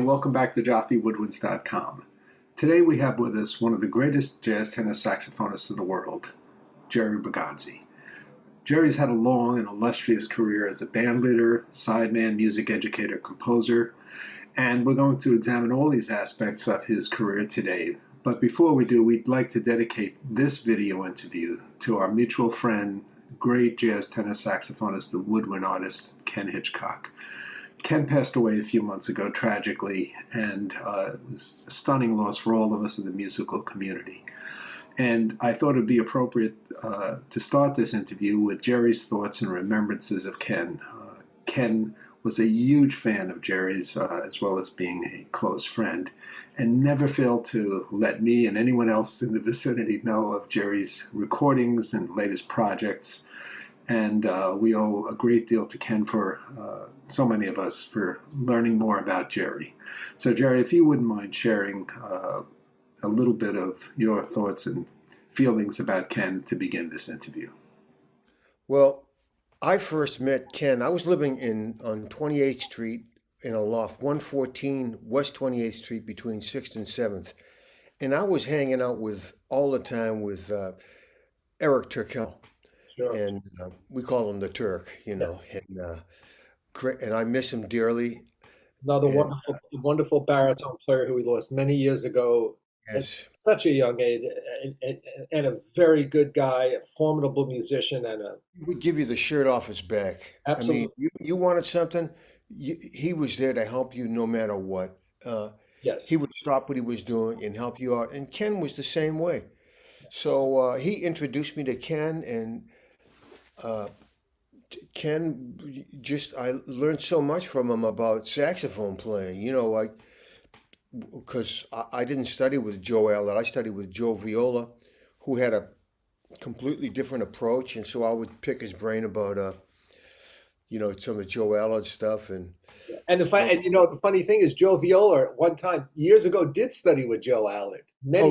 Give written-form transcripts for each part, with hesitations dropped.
welcome back to JoffyWoodwinds.com. Today we have with us one of the greatest jazz tenor saxophonists in the world, Jerry Bergonzi. Jerry's had a long and illustrious career as a band leader, sideman, music educator, composer, and we're going to examine all these aspects of his career today. But before we do, we'd like to dedicate this video interview to our mutual friend, great jazz tenor saxophonist and woodwind artist, Ken Hitchcock. Ken passed away a few months ago, tragically, and it was a stunning loss for all of us in the musical community. And I thought it would be appropriate to start this interview with Jerry's thoughts and remembrances of Ken. Ken was a huge fan of Jerry's, as well as being a close friend, and never failed to let me and anyone else in the vicinity know of Jerry's recordings and latest projects. And we owe a great deal to Ken for so many of us for learning more about Jerry. So Jerry, if you wouldn't mind sharing a little bit of your thoughts and feelings about Ken to begin this interview. Well, I first met Ken. I was living on 28th Street in a loft, 114 West 28th Street between 6th and 7th. And I was hanging out all the time with Eric Turkel. Sure. And we call him the Turk, Yes. and I miss him dearly. Another wonderful baritone player who we lost many years ago Yes. at such a young age, and a very good guy, a formidable musician, and He would give you the shirt off his back. Absolutely. I mean, you wanted something, he was there to help you no matter what. yes. He would stop what he was doing and help you out. And Ken was the same way. So he introduced me to Ken, and Ken, I learned so much from him about saxophone playing, because I didn't study with Joe Allard. I studied with Joe Viola, who had a completely different approach. And so I would pick his brain about, some of Joe Allard stuff. And the funny thing is, Joe Viola at one time years ago did study with Joe Allard.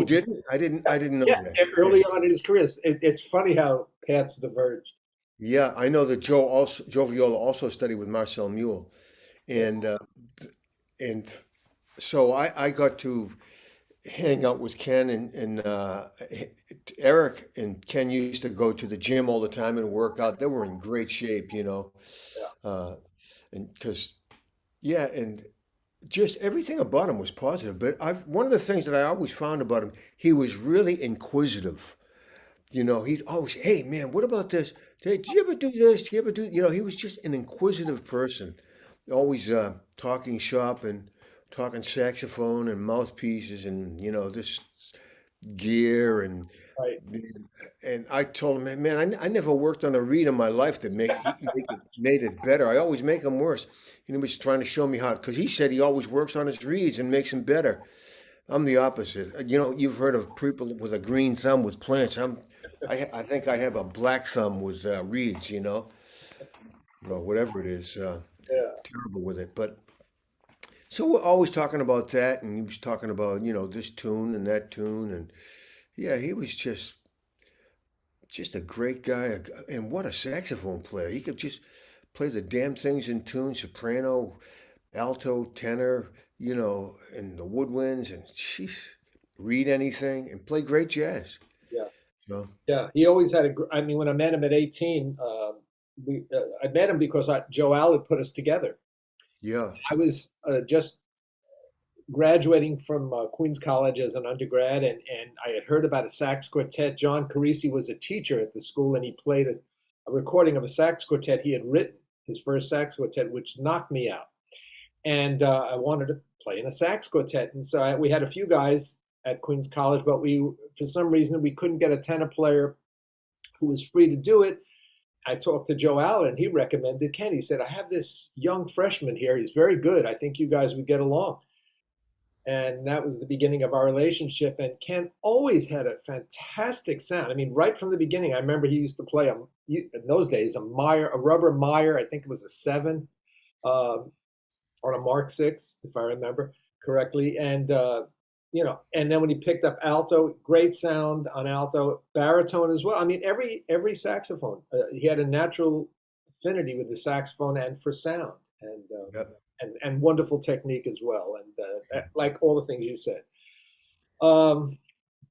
Did he? I didn't know Yeah, that. early on in his career. It's funny how paths diverged. Yeah, I know that Joe Viola also studied with Marcel Mule, and so I got to hang out with Ken and Eric, and Ken used to go to the gym all the time and work out. They were in great shape, and and just everything about him was positive. But one of the things that I always found about him, he was really inquisitive. He'd always, hey man, what about this? Hey, did you ever do this? Did you ever do? He was just an inquisitive person, always talking shop and talking saxophone and mouthpieces and this gear and Right. and I told him, man, I never worked on a reed in my life that made it better. I always make them worse. And he was trying to show me how, because he said he always works on his reeds and makes them better. I'm the opposite. You've heard of people with a green thumb with plants. I think I have a black thumb with reeds. Whatever it is. Yeah. Terrible with it. But so we're always talking about that, and he was talking about this tune and that tune, and yeah, he was just a great guy, and what a saxophone player. He could just play the damn things in tune, soprano, alto, tenor, and the woodwinds, and read anything and play great jazz. Yeah. So, Yeah, he always had when I met him at 18, I met him because Joe Allard put us together. yeah. I was just graduating from Queens College as an undergrad, and I had heard about a sax quartet. John Carisi was a teacher at the school, and he played a recording of a sax quartet he had written, his first sax quartet, which knocked me out. And I wanted to play in a sax quartet. And so we had a few guys at Queens College, but for some reason, we couldn't get a tenor player who was free to do it. I talked to Joe Allen, and he recommended Ken. He said, I have this young freshman here. He's very good. I think you guys would get along. And that was the beginning of our relationship. And Ken always had a fantastic sound. I mean, right from the beginning, I remember he used to play, in those days, a rubber Meyer. I think it was a 7 on a Mark 6, if I remember correctly. And and then when he picked up alto, great sound on alto, baritone as well. I mean, every saxophone, he had a natural affinity with the saxophone and for sound. And Yep. and wonderful technique as well, and like all the things you said. Um,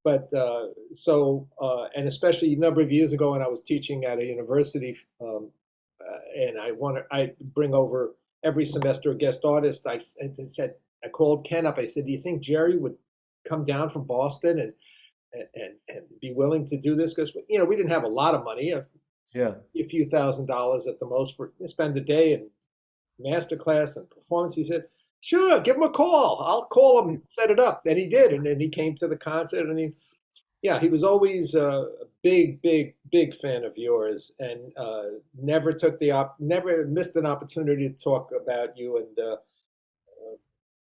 but and especially a number of years ago when I was teaching at a university, and I bring over every semester a guest artist. I said I called Ken up. I said, "Do you think Jerry would come down from Boston and be willing to do this?" Because we didn't have a lot of money, Yeah. a few $1,000s at the most for spend a day in master class and performance. He said, "Sure, give him a call. I'll call him, set it up." And he did, and then he came to the concert, and he was always a big, big, big fan of yours, and never missed an opportunity to talk about you. And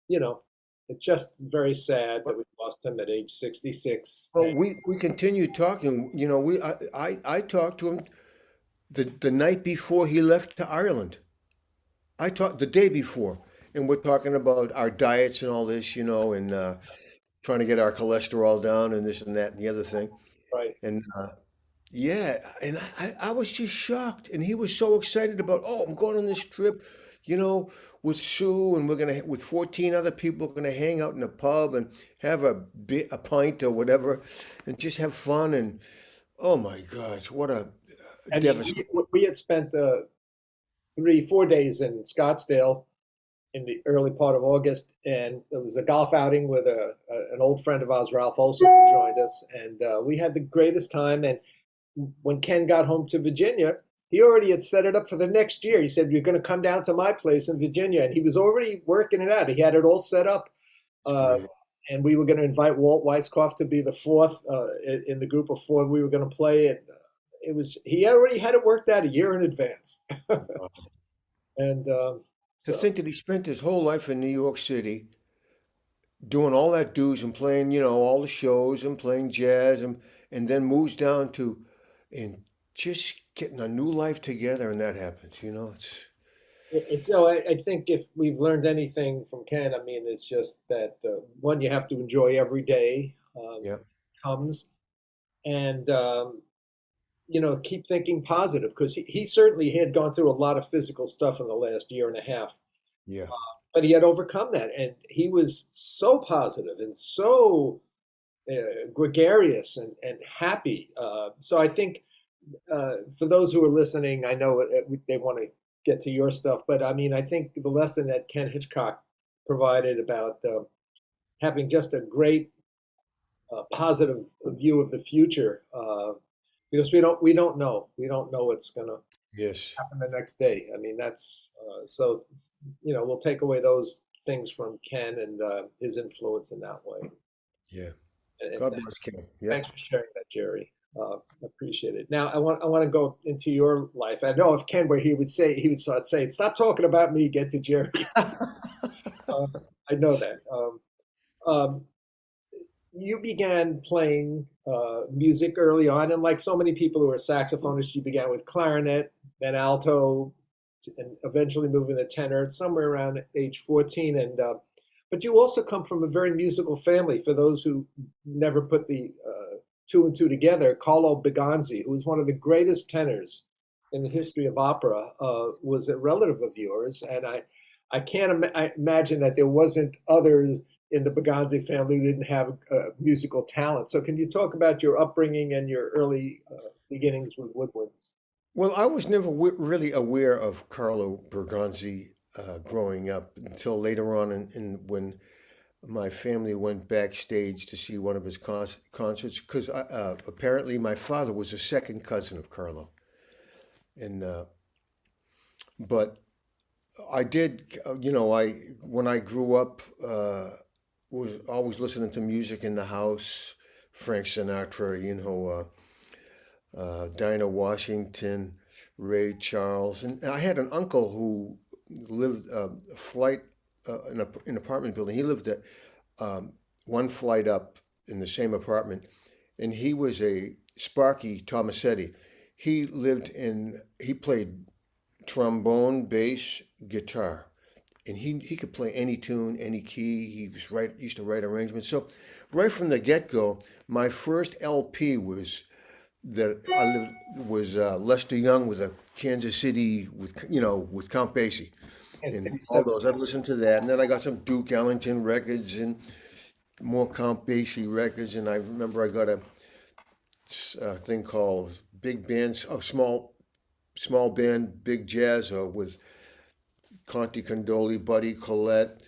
you know, it's just very sad that we lost him at age 66. Well, we continued talking. I talked to him the night before he left to Ireland. I talked the day before, and we're talking about our diets and all this, and trying to get our cholesterol down and this and that and the other thing. Right. And yeah, and I was just shocked. And he was so excited about, oh, I'm going on this trip, with Sue, and with 14 other people, we're gonna hang out in a pub and have a pint or whatever, and just have fun. And oh my gosh, what a And devastating. we had spent 3, 4 days in Scottsdale in the early part of August, and it was a golf outing with an old friend of ours, Ralph Olson, who joined us, and we had the greatest time. And when Ken got home to Virginia, he already had set it up for the next year. He said, "You're going to come down to my place in Virginia," and he was already working it out. He had it all set up, It's uh, great. and we were going to invite Walt Weiskopf to be the fourth in the group of four we were going to play. And he already had it worked out a year in advance, Wow. and To so. think that he spent his whole life in New York City doing all that dues and playing, all the shows and playing jazz and then moves down to and just getting a new life together and that happens, it's I think if we've learned anything from Ken, I mean, it's just that one, you have to enjoy every day yeah, comes, and keep thinking positive, because he certainly had gone through a lot of physical stuff in the last year and a half, yeah. but he had overcome that, and he was so positive and so gregarious and happy. So I think for those who are listening, I know they want to get to your stuff, but I mean, I think the lesson that Ken Hitchcock provided about having just a great positive view of the future, because we don't know what's going to Yes. happen the next day. I mean, that's so we'll take away those things from Ken and his influence in that way. Yeah. And God bless Ken. Yeah. thanks for sharing that, Jerry. Appreciate it. Now, I want to go into your life. I know if Ken were, he would start saying, "Stop talking about me. Get to Jerry." Uh, I know that. Um, you began playing music early on, and like so many people who are saxophonists, you began with clarinet, then alto, and eventually moving to tenor somewhere around age 14. And but you also come from a very musical family. For those who never put the two and two together, Carlo Bergonzi, who was one of the greatest tenors in the history of opera, was a relative of yours, and I can't imagine that there wasn't others in the Bergonzi family who didn't have musical talent. So can you talk about your upbringing and your early beginnings with woodwinds? Well, I was never really aware of Carlo Bergonzi growing up until later on, when my family went backstage to see one of his concerts, because apparently my father was a second cousin of Carlo, and but I did, I when I grew up, was always listening to music in the house, Frank Sinatra, Dinah Washington, Ray Charles, and I had an uncle who lived a flight in an apartment building. He lived at one flight up in the same apartment, and he was a Sparky Tomasetti. He played trombone, bass, guitar, and he could play any tune, any key. Used to write arrangements. So right from the get go, my first LP was Lester Young with a Kansas City with Count Basie, City all Slippers. those. I'd listen to that, and then I got some Duke Ellington records and more Count Basie records, and I remember I got a thing called Big Bands, a small band, Big Jazz, with Conti Condoli, Buddy Collette,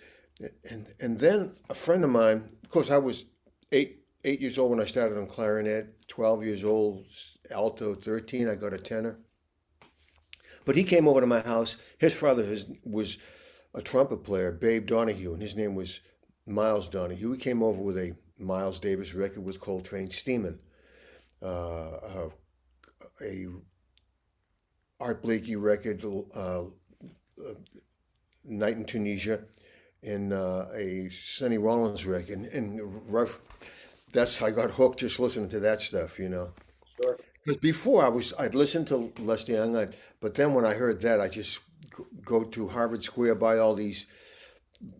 and then a friend of mine. Of course, I was eight years old when I started on clarinet. 12 years old, alto. 13, I got a tenor. But he came over to my house. His father was a trumpet player, Babe Donahue, and his name was Miles Donahue. He came over with a Miles Davis record with Coltrane Steeman, a Art Blakey record, Night in Tunisia, and a Sonny Rollins record. And rough, that's I got hooked just listening to that stuff. Sure. Because before I'd listen to Les Young, but then when I heard that, I just go to Harvard Square, buy all these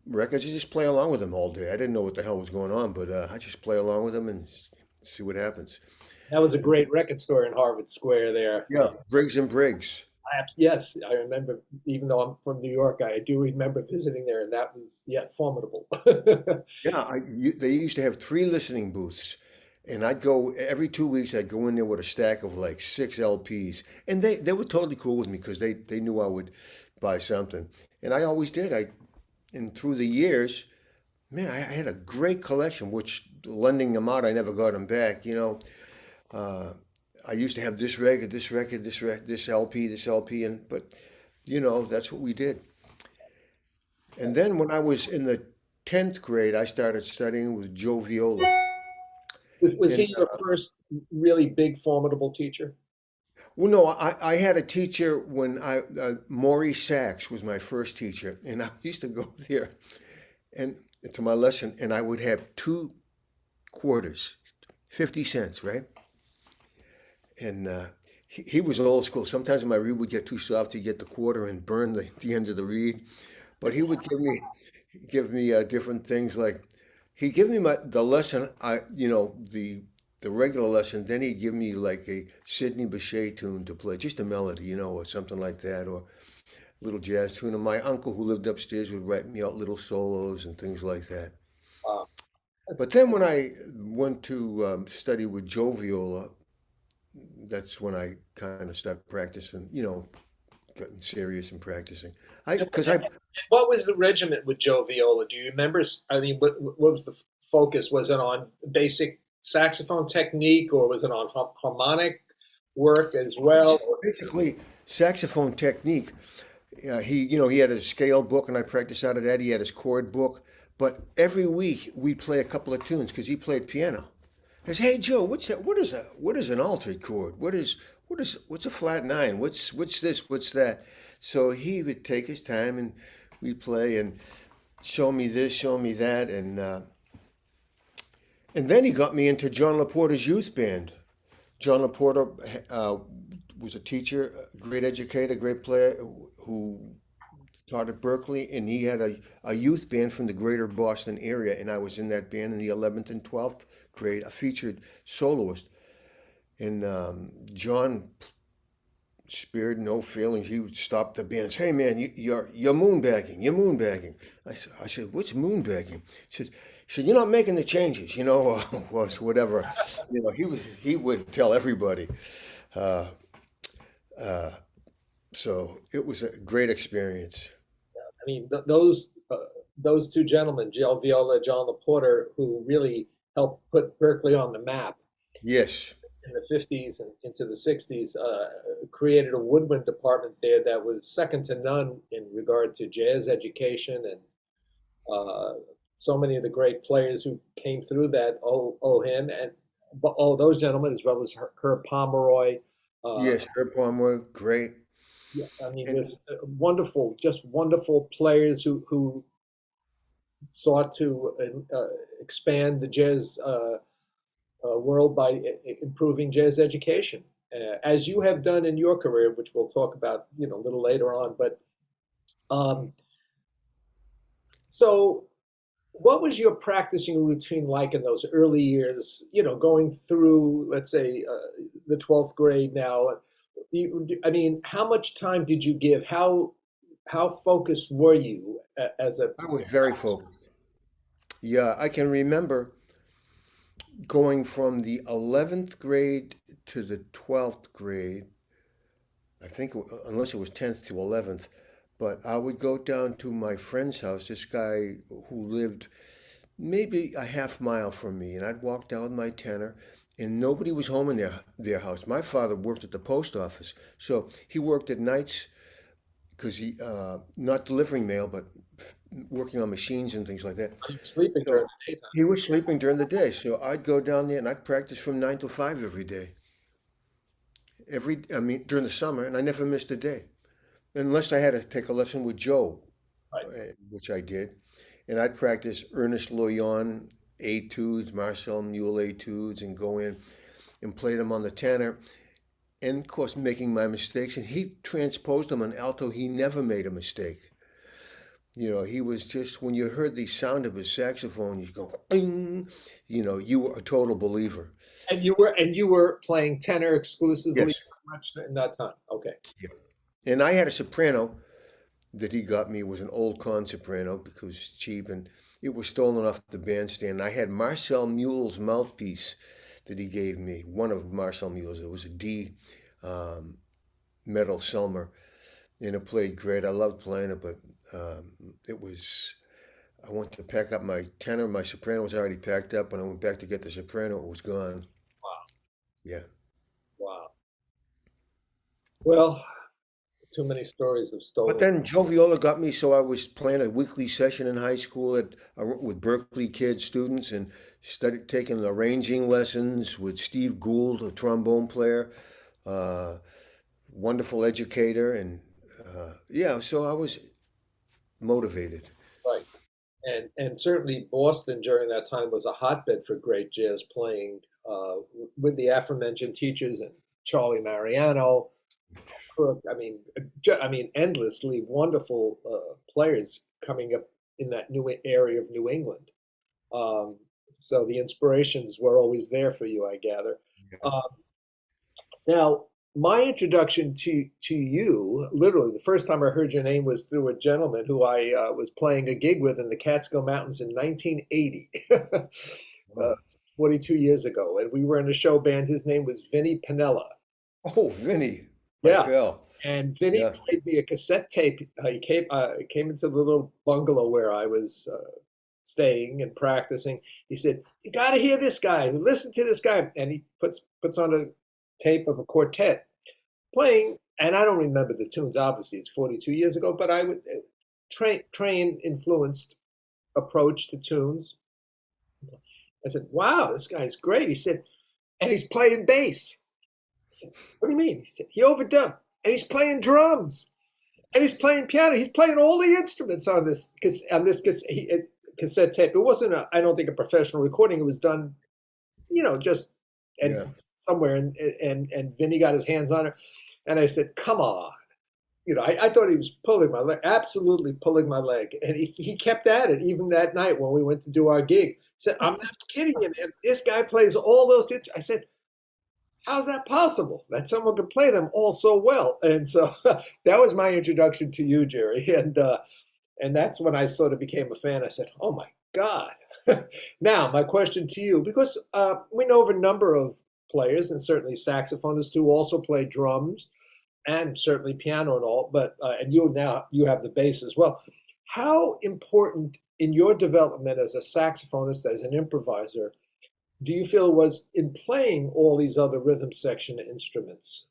records, and just play along with them all day. I didn't know what the hell was going on, but I just play along with them and see what happens. That was a great record store in Harvard Square there. Yeah, Briggs and Briggs. Yes, I remember, even though I'm from New York, I do remember visiting there, and that was, yeah, formidable. Yeah, they used to have 3 listening booths, and I'd go every 2 weeks. I'd go in there with a stack of like 6 LPs, and they were totally cool with me because they knew I would buy something, and I always did. And through the years, man, I had a great collection. Which lending them out, I never got them back. Uh, I used to have this record, this LP, and but that's what we did. And then when I was in the 10th grade, I started studying with Joe Viola. Was And he your first really big, formidable teacher? well, no, I had a teacher when Maury Sachs was my first teacher, and I used to go there and to my lesson, and I would have 2 quarters, 50 cents, right? And he was old school. Sometimes my reed would get too soft to get the quarter and burn the end of the reed. But he would give me different things like he'd give me the lesson the regular lesson. Then he'd give me like a Sidney Bechet tune to play, just a melody, or something like that, or a little jazz tune. And my uncle who lived upstairs would write me out little solos and things like that. Uh, But then when I went to study with Joe Viola, that's when I kind of started practicing, getting serious and practicing. I because I what was the regiment with Joe Viola? Do you remember? I mean, what was the focus? Was it on basic saxophone technique, or was it on harmonic work as well? basically saxophone technique. He had a scale book, and I practiced out of that. He had his chord book, but every week we play a couple of tunes because he played piano. I said, "Hey Joe, what's that? What is an altered chord? What's a flat nine? What's this? What's that?" So he would take his time, and we'd play and show me this, show me that, and then he got me into John LaPorta's youth band. John LaPorta was a teacher, a great educator, great player who taught at Berkeley, and he had a youth band from the greater Boston area, and I was in that band in the 11th and 12th grade, a featured soloist. And John spared no feelings. He would stop the band and say, "Hey man, you're moonbagging, you're moonbagging." I said, "What's moonbagging?" He said, "You're not making the changes, or whatever." He would tell everybody. Uh, uh, so it was a great experience. I mean, those two gentlemen, Joe Viola, John LaPorta, who really helped put Berkeley on the map Yes. in the 50s and into the 60s, created a woodwind department there that was second to none in regard to jazz education, and so many of the great players who came through that owe him, and all those gentlemen, as well as Herb Pomeroy. Yes, Herb Palmer, great. Yeah, I mean, And there's wonderful, just wonderful players who sought to expand the jazz world by improving jazz education, as you have done in your career, which we'll talk about, a little later on. But um, so, what was your practicing routine like in those early years? Going through, let's say, the 12th grade now. I mean, how much time did you give? How how focused were you as a I was very focused. Yeah, I can remember going from the 11th grade to the 12th grade. I think, unless it was 10th to 11th, but I would go down to my friend's house, this guy who lived maybe a half mile from me, and I'd walk down with my tenor, and nobody was home in their house. My father worked at the post office, so he worked at nights because he not delivering mail, but working on machines and things like that. sleeping during So the daytime? he was sleeping during the day, so I'd go down there and I'd practice from 9 to 5 every day. I mean, during the summer, and I never missed a day, unless I had to take a lesson with Joe, Right. which I did. And I'd practice Ernest Loyon etudes, Marcel Mule etudes, and go in and play them on the tenor. And of course, making my mistakes. And he transposed them on alto. He never made a mistake. You know, he was just, when you heard the sound of his saxophone, you go, bing, you know, you were a total believer. And you were playing tenor exclusively Yes. pretty much in that time. Okay. Yeah. And I had a soprano that he got me. It was an old con soprano because it's cheap, and it was stolen off the bandstand. I had Marcel Mule's mouthpiece that he gave me, one of Marcel Mule's. It was a D metal Selmer, and it played great. I loved playing it, but it was. I went to pack up my tenor. My soprano was already packed up. When I went back to get the soprano, it was gone. Wow. Yeah. Wow. Well, too many stories of But stolen. then Joe Viola got me, so I was playing a weekly session in high school with Berkeley kids, students, and studied taking arranging lessons with Steve Gould, a trombone player, uh, wonderful educator, and yeah, so I was motivated. Right. And certainly Boston during that time was a hotbed for great jazz playing with the aforementioned teachers and Charlie Mariano, Crook. I mean, endlessly wonderful players coming up in that new area of New England. Um, so the inspirations were always there for you, I gather. Um, Now, my introduction to you, literally, the first time I heard your name was through a gentleman who I was playing a gig with in the Catskill Mountains in 1980, uh, 42 years ago, and we were in a show band. His name was Vinny Pinella. Oh, Vinny, my Yeah, pal. and Vinny Yeah. played me a cassette tape. He came into the little bungalow where I was staying and practicing. He said, "You got to hear this guy. Listen to this guy." And he puts on a tape of a quartet playing, and I don't remember the tunes. Obviously, it's 42 years ago, but I would train influenced approach to tunes. I said, "Wow, this guy's great." He said, "And he's playing bass." I said, "What do you mean?" He said, "He overdubbed, and he's playing drums, and he's playing piano. He's playing all the instruments on this cassette tape. It wasn't I don't think a professional recording. It was done, just and Yeah. somewhere, and Vinny got his hands on it, and I said, "Come on." I thought he was pulling my leg, absolutely pulling my leg. And he kept at it even that night when we went to do our gig. He said, "I'm not kidding you, man. This guy plays all those instruments." I said, "How's that possible that someone could play them all so well?" And so that was my introduction to you, Jerry. And that's when I sort of became a fan. I said, "Oh my God." Now, my question to you, because we know of a number of players and certainly saxophonists who also play drums and certainly piano and all, but and you have the bass as well. How important in your development as a saxophonist, as an improviser, do you feel it was in playing all these other rhythm section instruments?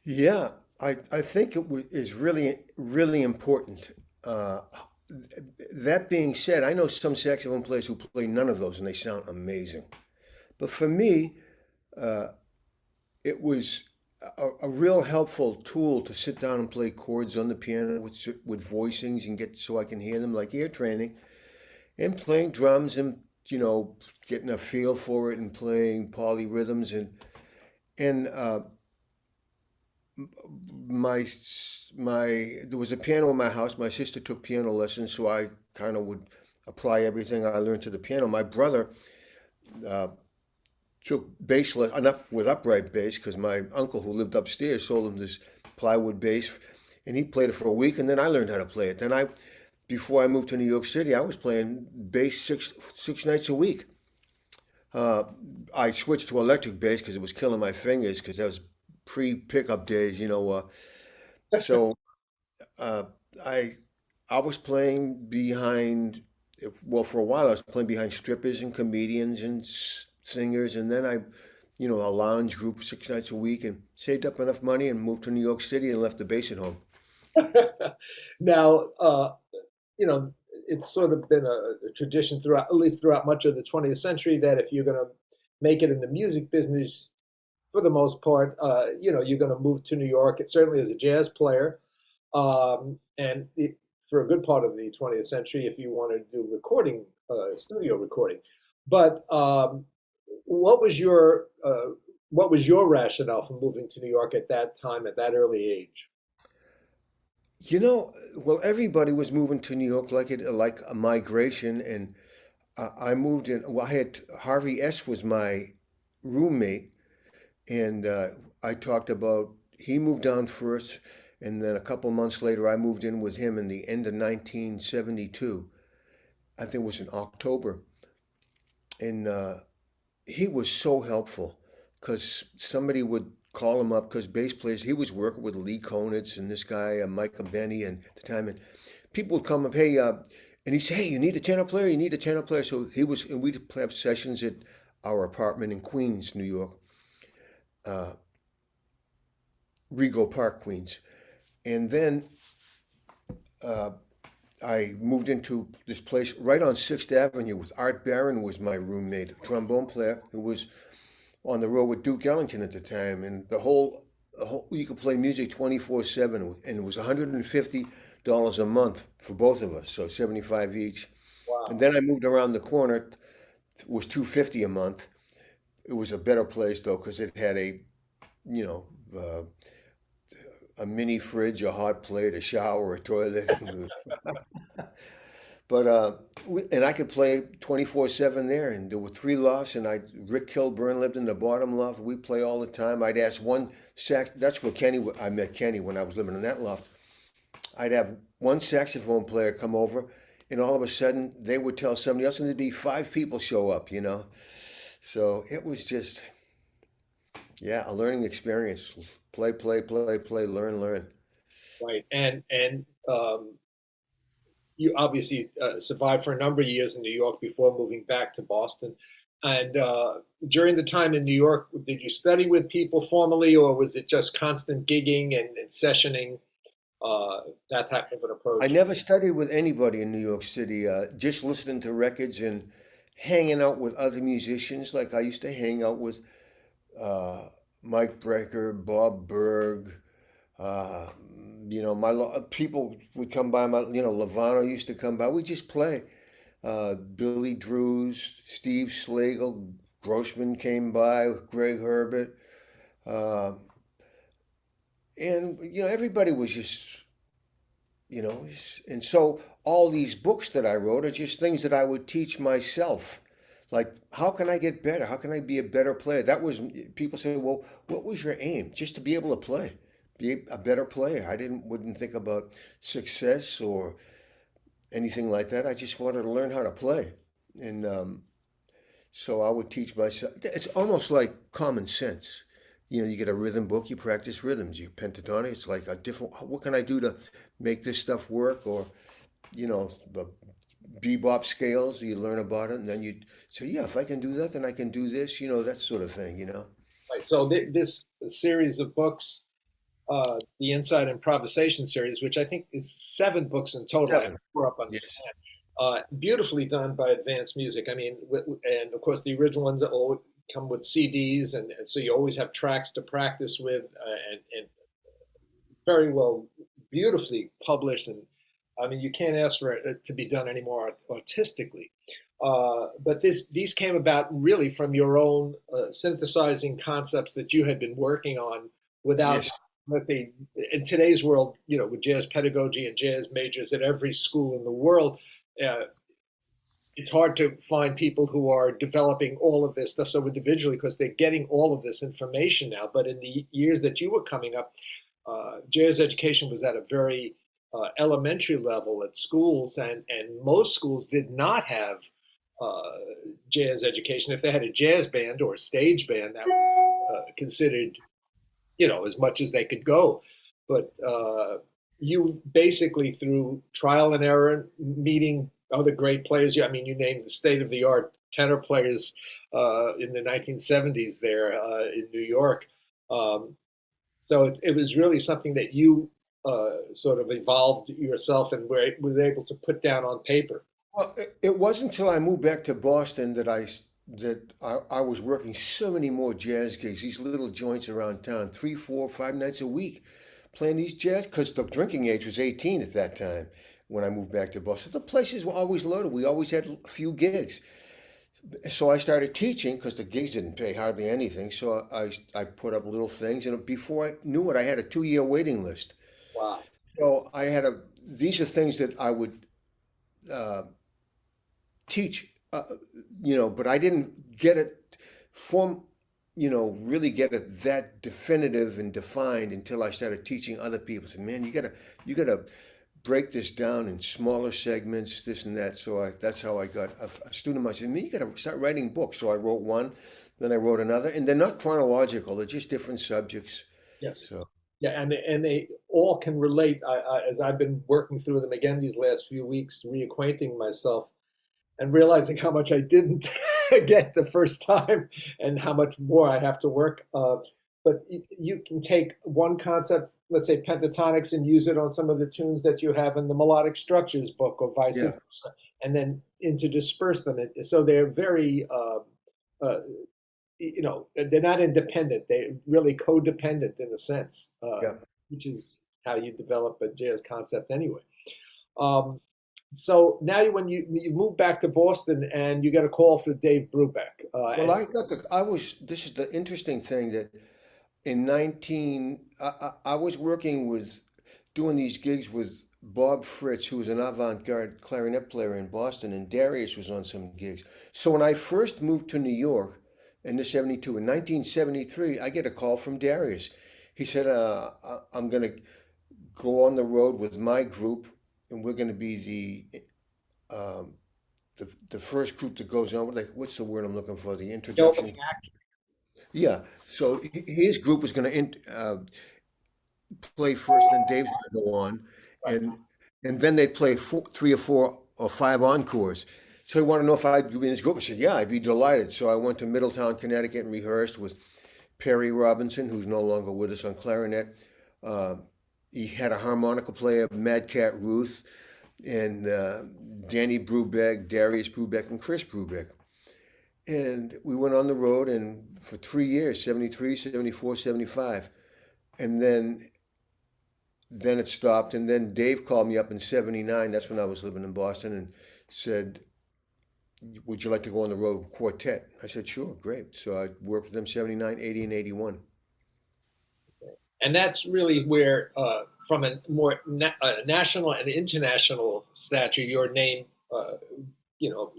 Yeah, I think is really, really important. Uh, that being said, I know some saxophone players who play none of those and they sound amazing. But for me, uh, it was a real helpful tool to sit down and play chords on the piano with voicings and get so I can hear them like ear training, and playing drums and getting a feel for it and playing polyrhythms and my my there was a piano in my house. My sister took piano lessons, so I kind of would apply everything I learned to the piano. My brother uh, took bass enough with upright bass because my uncle who lived upstairs sold him this plywood bass, and he played it for a week, and then I learned how to play it. Then before I moved to New York City, I was playing bass six nights a week. Uh, I switched to electric bass because it was killing my fingers because that was pre-pickup days, you know. So uh, I I was playing behind, well, for a while I was playing behind strippers and comedians and singers, and then a lounge group 6 nights a week, and saved up enough money and moved to New York City and left the bass at home. Now, you know, it's sort of been a tradition throughout, at least throughout much of the 20th century, that if you're going to make it in the music business, for the most part, you're going to move to New York. It certainly as a jazz player, and for a good part of the 20th century, if you want to do recording, studio recording. But what was your what was your rationale for moving to New York at that time, at that early age? Well, everybody was moving to New York like a migration, and I moved in. Well, I had Harvey S. was my roommate, and I talked about he moved down first, and then a couple months later, I moved in with him in the end of 1972. I think it was in October, and he was so helpful because somebody would call him up because bass players. He was working with Lee Konitz and this guy Micah Benny and at the time, and people would come up, hey, and he'd say, hey, you need a tenor player, you need a tenor player. So he was, and we'd have sessions at our apartment in Queens, New York, uh, Rego Park, Queens, and then uh, I moved into this place right on Sixth Avenue with Art Barron was my roommate, a trombone player who was on the road with Duke Ellington at the time, and the whole you could play music 24/7, and it was $150 a month for both of us, so 75 each. And Wow. then I moved around the corner, it was 250 a month. It was a better place though because it had you know, uh, a mini fridge, a hot plate, a shower, a toilet. But and I could play 24/7 there, and there were three lofts, and Rick Kilburn lived in the bottom loft. We play all the time. I'd ask one sax. That's where I met Kenny when I was living in that loft. I'd have one saxophone player come over, and all of a sudden they would tell somebody else, and there'd be five people show up. So it was just, yeah, a learning experience. Play, play, play, play, learn, learn. Right. And you obviously survived for a number of years in New York before moving back to Boston. And during the time in New York, did you study with people formally, or was it just constant gigging and sessioning, uh, that type of an I approach? never studied with anybody in New York City, just listening to records and hanging out with other musicians. Like I used to hang out with uh, Mike Brecker, Bob Berg. Uh, people would come by. Lovano used to come by. We just play. Billy Drews, Steve Slagle, Grossman came by. Greg Herbert, uh, and everybody was just and so all these books that I wrote are just things that I would teach myself. Like, how can I get better? How can I be a better player? That was, people say, well, what was your aim? Just to be able to play, be a better player. I wouldn't think about success or anything like that. I just wanted to learn how to play. And so I would teach myself. It's almost like common sense. You get a rhythm book, you practice rhythms, you pentatonic. It's like a different, what can I do to make this stuff work? Or, the bebop scales, you learn about it, and then you say, yeah, if I can do that, then I can do this, that sort of thing. Right. So this series of books, the Inside Improvisation series, which I think is 7 books in total, I Seven. grew up Yes. understand. Beautifully done by Advanced Music. I mean, and of course the original ones all come with CDs, and so you always have tracks to practice with, and very well, beautifully published. And I mean, you can't ask for it to be done any more artistically. But these came about really from your own synthesizing concepts that you had been working on without, Yes. let's say, in today's world, with jazz pedagogy and jazz majors at every school in the world, uh, it's hard to find people who are developing all of this stuff so individually because they're getting all of this information now. But in the years that you were coming up, jazz education was at a very elementary level at schools, and most schools did not have uh, jazz education. If they had a jazz band or a stage band, that was considered, as much as they could go. But you basically, through trial and error, meeting other great players. I mean, you named the state of the art tenor players in the 1970s there in New York. Um, so it was really something that you sort of evolved yourself and was able to put down on paper. Well, it wasn't until I moved back to Boston that I was working so many more jazz gigs, these little joints around town, 3, 4, 5 nights a week, playing these jazz. Because the drinking age was 18 at that time when I moved back to Boston. The places were always loaded. We always had a few gigs. So I started teaching because the gigs didn't pay hardly anything. So I put up little things, and before I knew it, I had a 2-year waiting list. Wow. So I had a. These are things that I would uh, teach, but I didn't get it from, really get it that definitive and defined until I started teaching other people. I said, man, you gotta break this down in smaller segments, this and that. So that's how I got a student. I said, man, you gotta start writing books. So I wrote one, then I wrote another, and they're not chronological. They're just different subjects. Yes. So Yeah, and they all can relate. As I've been working through them again these last few weeks, reacquainting myself and realizing how much I didn't get the first time and how much more I have to work. But you can take one concept, let's say pentatonics, and use it on some of the tunes that you have in the melodic structures book, or vice yeah, versa, and then interdisperse them. So they're very, uh, they're not independent. They're really codependent in a sense, yeah. which is how you develop a jazz concept anyway. Um, so now when you move back to Boston and you get a call for Dave Brubeck, Well, and this is the interesting thing that in 19, I was working with, doing these gigs with Bob Fritz, who was an avant-garde clarinet player in Boston, and Darius was on some gigs. So when I first moved to New York in the 72, in 1973, I get a call from Darius. He said, I'm going to go on the road with my group, and we're going to be um, the first group that goes on. What's the word I'm looking for? The the introduction. opening act. Yeah. So his group was going to play first, then Dave's going to go on, Right. and then they'd play 3 or 4 or 5 encores. So he wanted to know if I'd be in his group. I said, yeah, I'd be delighted. So I went to Middletown, Connecticut, and rehearsed with Perry Robinson, who's no longer with us, on clarinet. Uh, he had a harmonica player, Mad Cat Ruth, and Danny Brubeck, Darius Brubeck, and Chris Brubeck. And we went on the road and for 3 years, 73, 74, 75. And then it stopped. And then Dave called me up in 79. That's when I was living in Boston, and said, would you like to go on the road quartet? I said, sure, great. So I worked with them 79, 80, and 81. And that's really where, from a more national and international stature, your name, you know,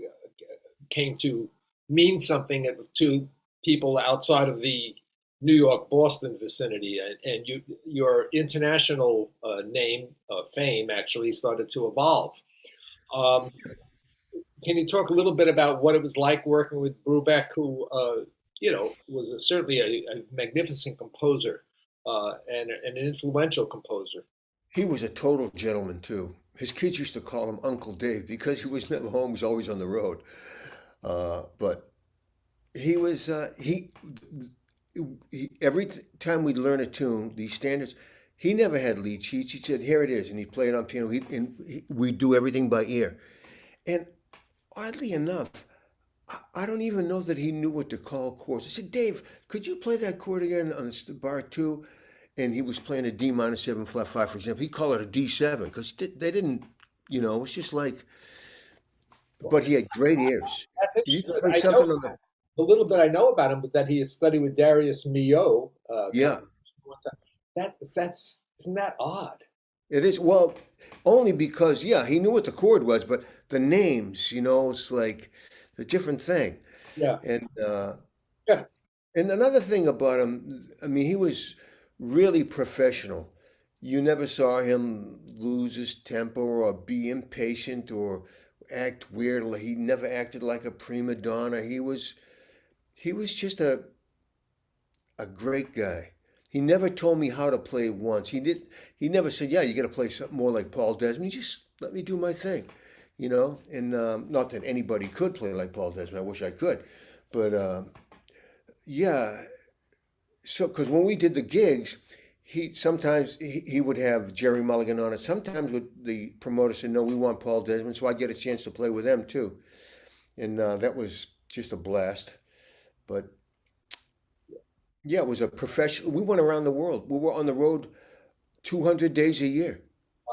came to mean something to people outside of the New York, Boston vicinity, and your international name fame actually started to evolve. Um, can you talk a little bit about what it was like working with Brubeck, who was certainly a magnificent composer and an influential composer? He was a total gentleman, too. His kids used to call him Uncle Dave because he was never home, he was always on the road. But he was, every time we'd learn a tune, these standards, he never had lead sheets. He said, here it is. And he'd play it on piano. We'd do everything by ear. And oddly enough, I don't even know that he knew what to call chords. I said, Dave, could you play that chord again on bar 2? And he was playing a D minor 7 flat 5, for example. He'd call it a D7 because they didn't, it's just like, but he had great ears. That's He used interesting. to play I know something on the, the little bit I know about him was that he had studied with Darius Milhaud. yeah, That's isn't that odd? it is. Well, only because, yeah, he knew what the chord was, but the names, it's like a different thing. Yeah, And, yeah, and another thing about him, I mean, he was really professional. you never saw him lose his temper or be impatient or act weird. He never acted like a prima donna. He was just a great guy. He never told me how to play once. He never said, "Yeah, you got to play something more like Paul Desmond." He just let me do my thing, you know. And not that anybody could play like Paul Desmond. I wish I could, but yeah. So, because when we did the gigs, he would have Jerry Mulligan on it. Sometimes the promoter said, "No, we want Paul Desmond," so I'd get a chance to play with them too, and that was just a blast. But yeah, it was a professional. We went around the world. We were on the road 200 days a year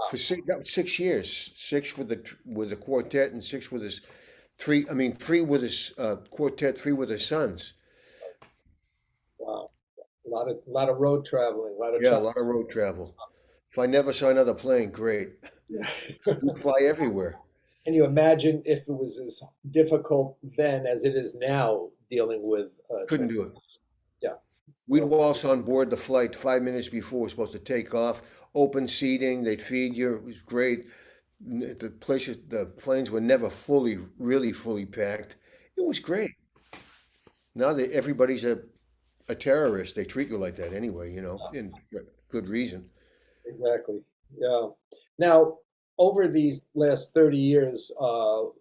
for Wow. six, that was 6 years. Six with the quartet and six with his three. I mean, three with his quartet, three with his sons. Wow. A lot of road traveling, a lot of Yeah, a travel. lot of road travel. If I never saw another plane, great. We'd fly everywhere. Can you imagine if it was as difficult then as it is now dealing with Couldn't do it. yeah. We'd waltz on board the flight 5 minutes before we're supposed to take off. Open seating, they'd feed you. It was great. The planes were never really fully packed. It was great. Now that everybody's a terrorist, they treat you like that anyway, and for good reason. Exactly. Yeah. Now, over these last 30 years,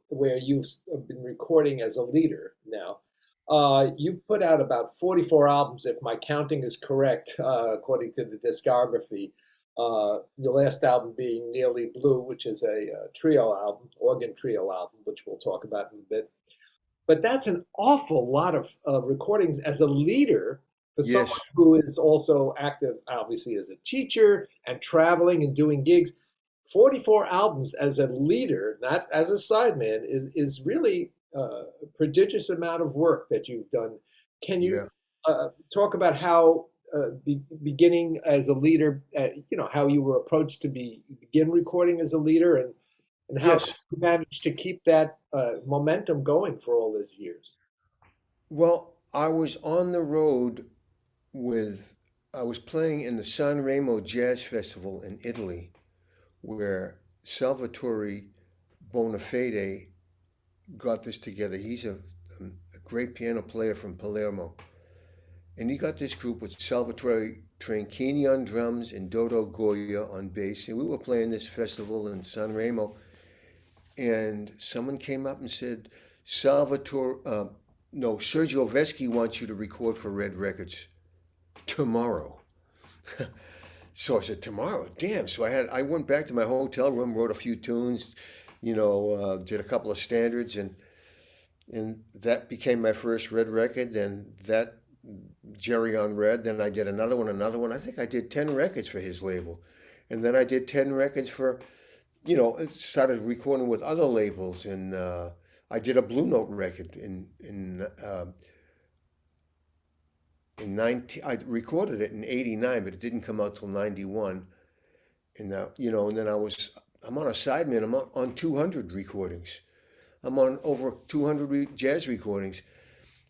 where you've been recording as a leader now, you've put out about 44 albums, if my counting is correct, according to the discography. Your last album being Nearly Blue, which is a trio album, organ trio album, which we'll talk about in a bit. But that's an awful lot of recordings as a leader for someone Yes. who is also active, obviously, as a teacher and traveling and doing gigs. 44 albums as a leader, not as a sideman, is really a prodigious amount of work that you've done. Can you Yeah. talk about how beginning as a leader, how you were approached to begin recording as a leader, and how Yes. you managed to keep that momentum going for all those years? Well, I was on the road with, I was playing in the San Remo Jazz Festival in Italy, where Salvatore Bonafede got this together. He's a great piano player from Palermo. And he got this group with Salvatore Tranchini on drums and Dodo Goya on bass. And we were playing this festival in San Remo. And someone came up and said, no, Sergio Veschi wants you to record for Red Records tomorrow. So I said, tomorrow? Damn. So I went back to my hotel room, wrote a few tunes, did a couple of standards, and that became my first Red record. And that Jerry on Red. Then I did another one, another one. I think I did 10 records for his label. And then I did 10 records for, started recording with other labels. And I did a Blue Note record in 19, I recorded it in 89, but it didn't come out till 91. And and then I'm on a sideman. I'm on 200 recordings. I'm on over 200 jazz recordings.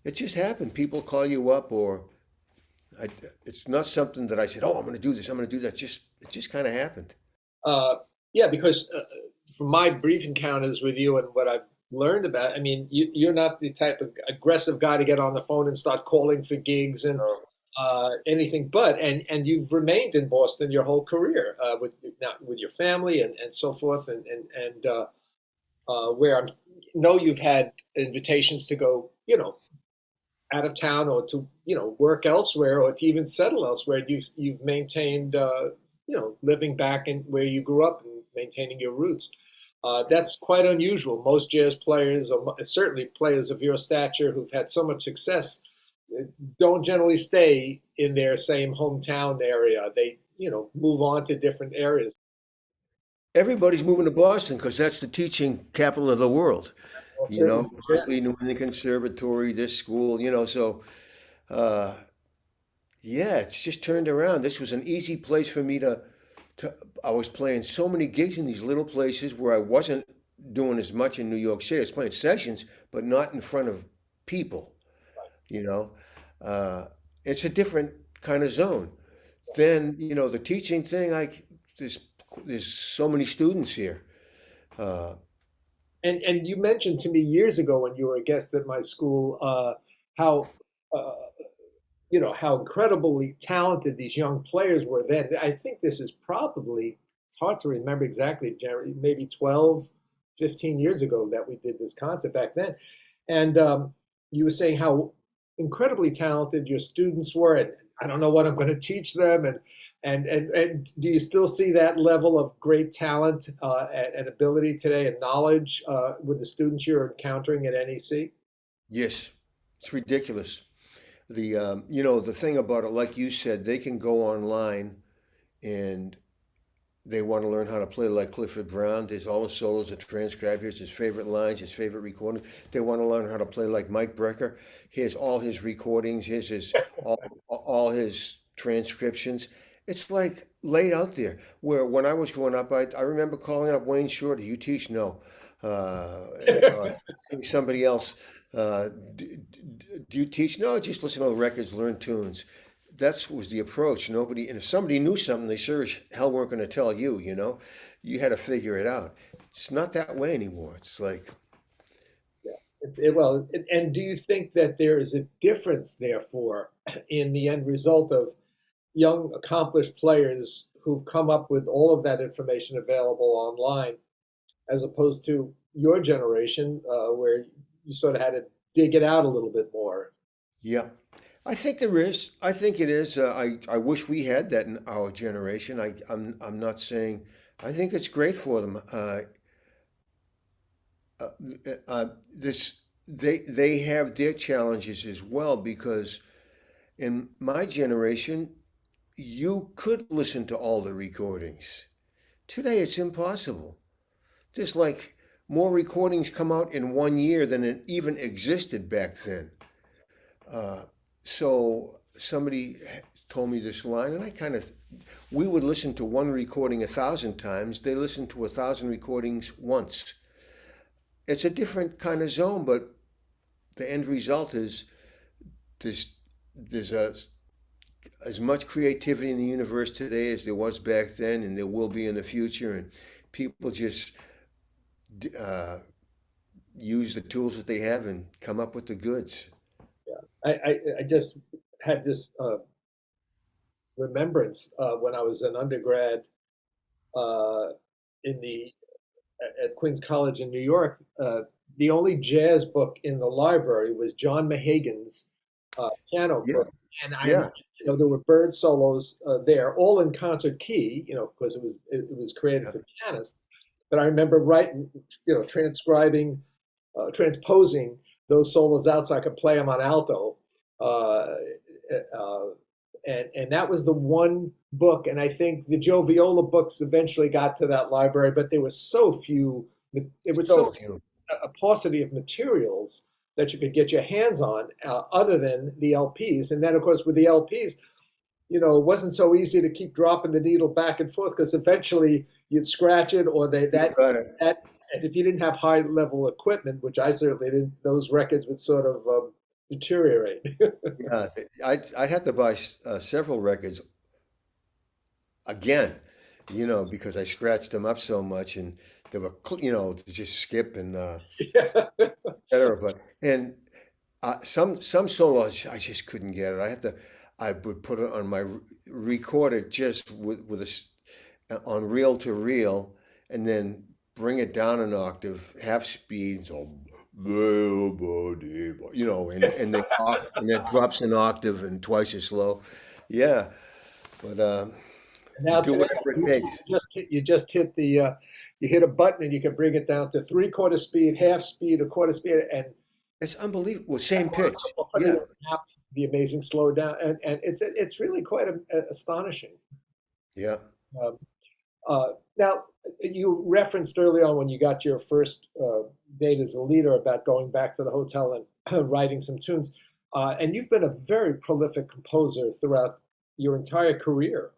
It just happened. People call you up, or it's not something that I said, "Oh, I'm going to do this. I'm going to do that." It just kind of happened. Uh, yeah, because from my brief encounters with you and what I've learned about, I mean, you're not the type of aggressive guy to get on the phone and start calling for gigs and Oh. anything but. And you've remained in Boston your whole career with your family and so forth, and where I know you've had invitations to go, out of town or to work elsewhere or to even settle elsewhere. You've maintained living back in where you grew up and maintaining your roots. That's quite unusual. Most jazz players, or certainly players of your stature who've had so much success, don't generally stay in their same hometown area. They move on to different areas. Everybody's moving to Boston because that's the teaching capital of the world. Well, certainly Berkeley, jazz. New England Conservatory, this school. So uh, yeah, it's just turned around. This was an easy place for me to. I was playing so many gigs in these little places where I wasn't doing as much in New York City. I was playing sessions, but not in front of people. You know, uh, it's a different kind of zone. Then the teaching thing. there's there's so many students here. Uh, And you mentioned to me years ago when you were a guest at my school how uh, how incredibly talented these young players were then. I think this is probably, it's hard to remember exactly, Jerry, maybe 12, 15 years ago that we did this concert back then. And you were saying how incredibly talented your students were, and I don't know what I'm going to teach them. And do you still see that level of great talent and ability today and knowledge with the students you're encountering at NEC? yes, it's ridiculous. The thing about it, like you said, they can go online and they want to learn how to play like Clifford Brown. There's all the solos are transcribed. Here's his favorite lines, his favorite recordings. They want to learn how to play like Mike Brecker. Here's all his recordings. Here's his all his transcriptions. It's like laid out there. Where when I was growing up, I remember calling up Wayne Shore. Do you teach? No. Somebody else. Do you teach? No, just listen to the records, learn tunes. That was the approach. Nobody, and if somebody knew something, they sure as hell weren't going to tell you, you know? You had to figure it out. It's not that way anymore. It's like, Yeah. And do you think that there is a difference, therefore, in the end result of young, accomplished players who've come up with all of that information available online, as opposed to your generation, where you sort of had to dig it out a little bit more? yeah. I think there is. I think it is. I wish we had that in our generation. I'm not saying. I think it's great for them. Uh, this they have their challenges as well because in my generation, you could listen to all the recordings. Today, it's impossible. Just like more recordings come out in 1 year than it even existed back then. Uh, so somebody told me this line, and we would listen to one recording 1,000 times. They listen to 1,000 recordings once. It's a different kind of zone, but the end result is there's as much creativity in the universe today as there was back then, and there will be in the future. And people just uh, use the tools that they have and come up with the goods. Yeah. I just had this remembrance when I was an undergrad uh, in the at Queens College in New York. The only jazz book in the library was John Mahagan's piano Yeah, book, and I remember, yeah, there were bird solos there, all in concert key, because it was created yeah. for pianists. But I remember writing, transcribing, transposing those solos out so I could play them on alto. Uh, uh, and that was the one book. And I think the Joe Viola books eventually got to that library, but there was so few. There was So so few. a paucity of materials that you could get your hands on other than the LPs. And then, of course, with the LPs, it wasn't so easy to keep dropping the needle back and forth because eventually you'd scratch it, or You got it. and if you didn't have high level equipment, which I certainly didn't, those records would sort of deteriorate. Yeah, I'd have to buy several records again, because I scratched them up so much and they were, to just skip and Yeah. etc. Some solos I just couldn't get it. I would put it on my recorder just on reel to reel, and then bring it down an octave, half speed, so and then drops an octave and twice as slow. Yeah, but Now do today, whatever it you takes. just hit you hit a button and you can bring it down to three-quarter speed, half speed, a quarter speed, and It's unbelievable. Same pitch. put it in Yeah, an app, the amazing slow down, and it's really quite astonishing. yeah, Um, now, you referenced early on when you got your first date as a leader about going back to the hotel and writing some tunes, and you've been a very prolific composer throughout your entire career.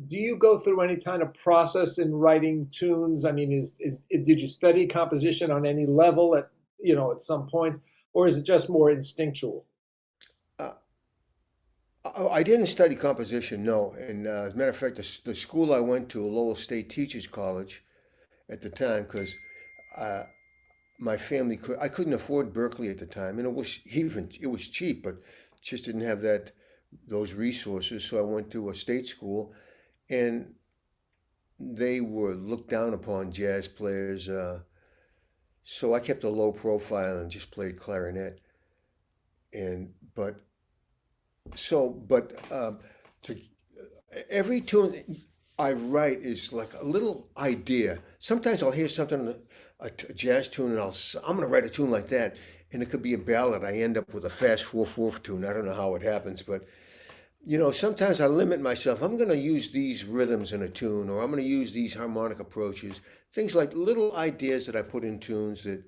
Do you go through any kind of process in writing tunes? I mean, did you study composition on any level at some point, or is it just more instinctual? uh, I didn't study composition, no. And as a matter of fact, the school I went to, Lowell State Teachers College at the time, because uh, my family I couldn't afford Berkeley at the time, and it was cheap, but just didn't have those resources. So I went to a state school, and they were looked down upon jazz players. So I kept a low profile and just played clarinet. And but so but to every tune I write is like a little idea. Sometimes I'll hear something, a jazz tune, and I'm going to write a tune like that, and it could be a ballad. I end up with a fast 4/4 tune. I don't know how it happens, but sometimes I limit myself. I'm going to use these rhythms in a tune, or I'm going to use these harmonic approaches. Things like little ideas that I put in tunes that.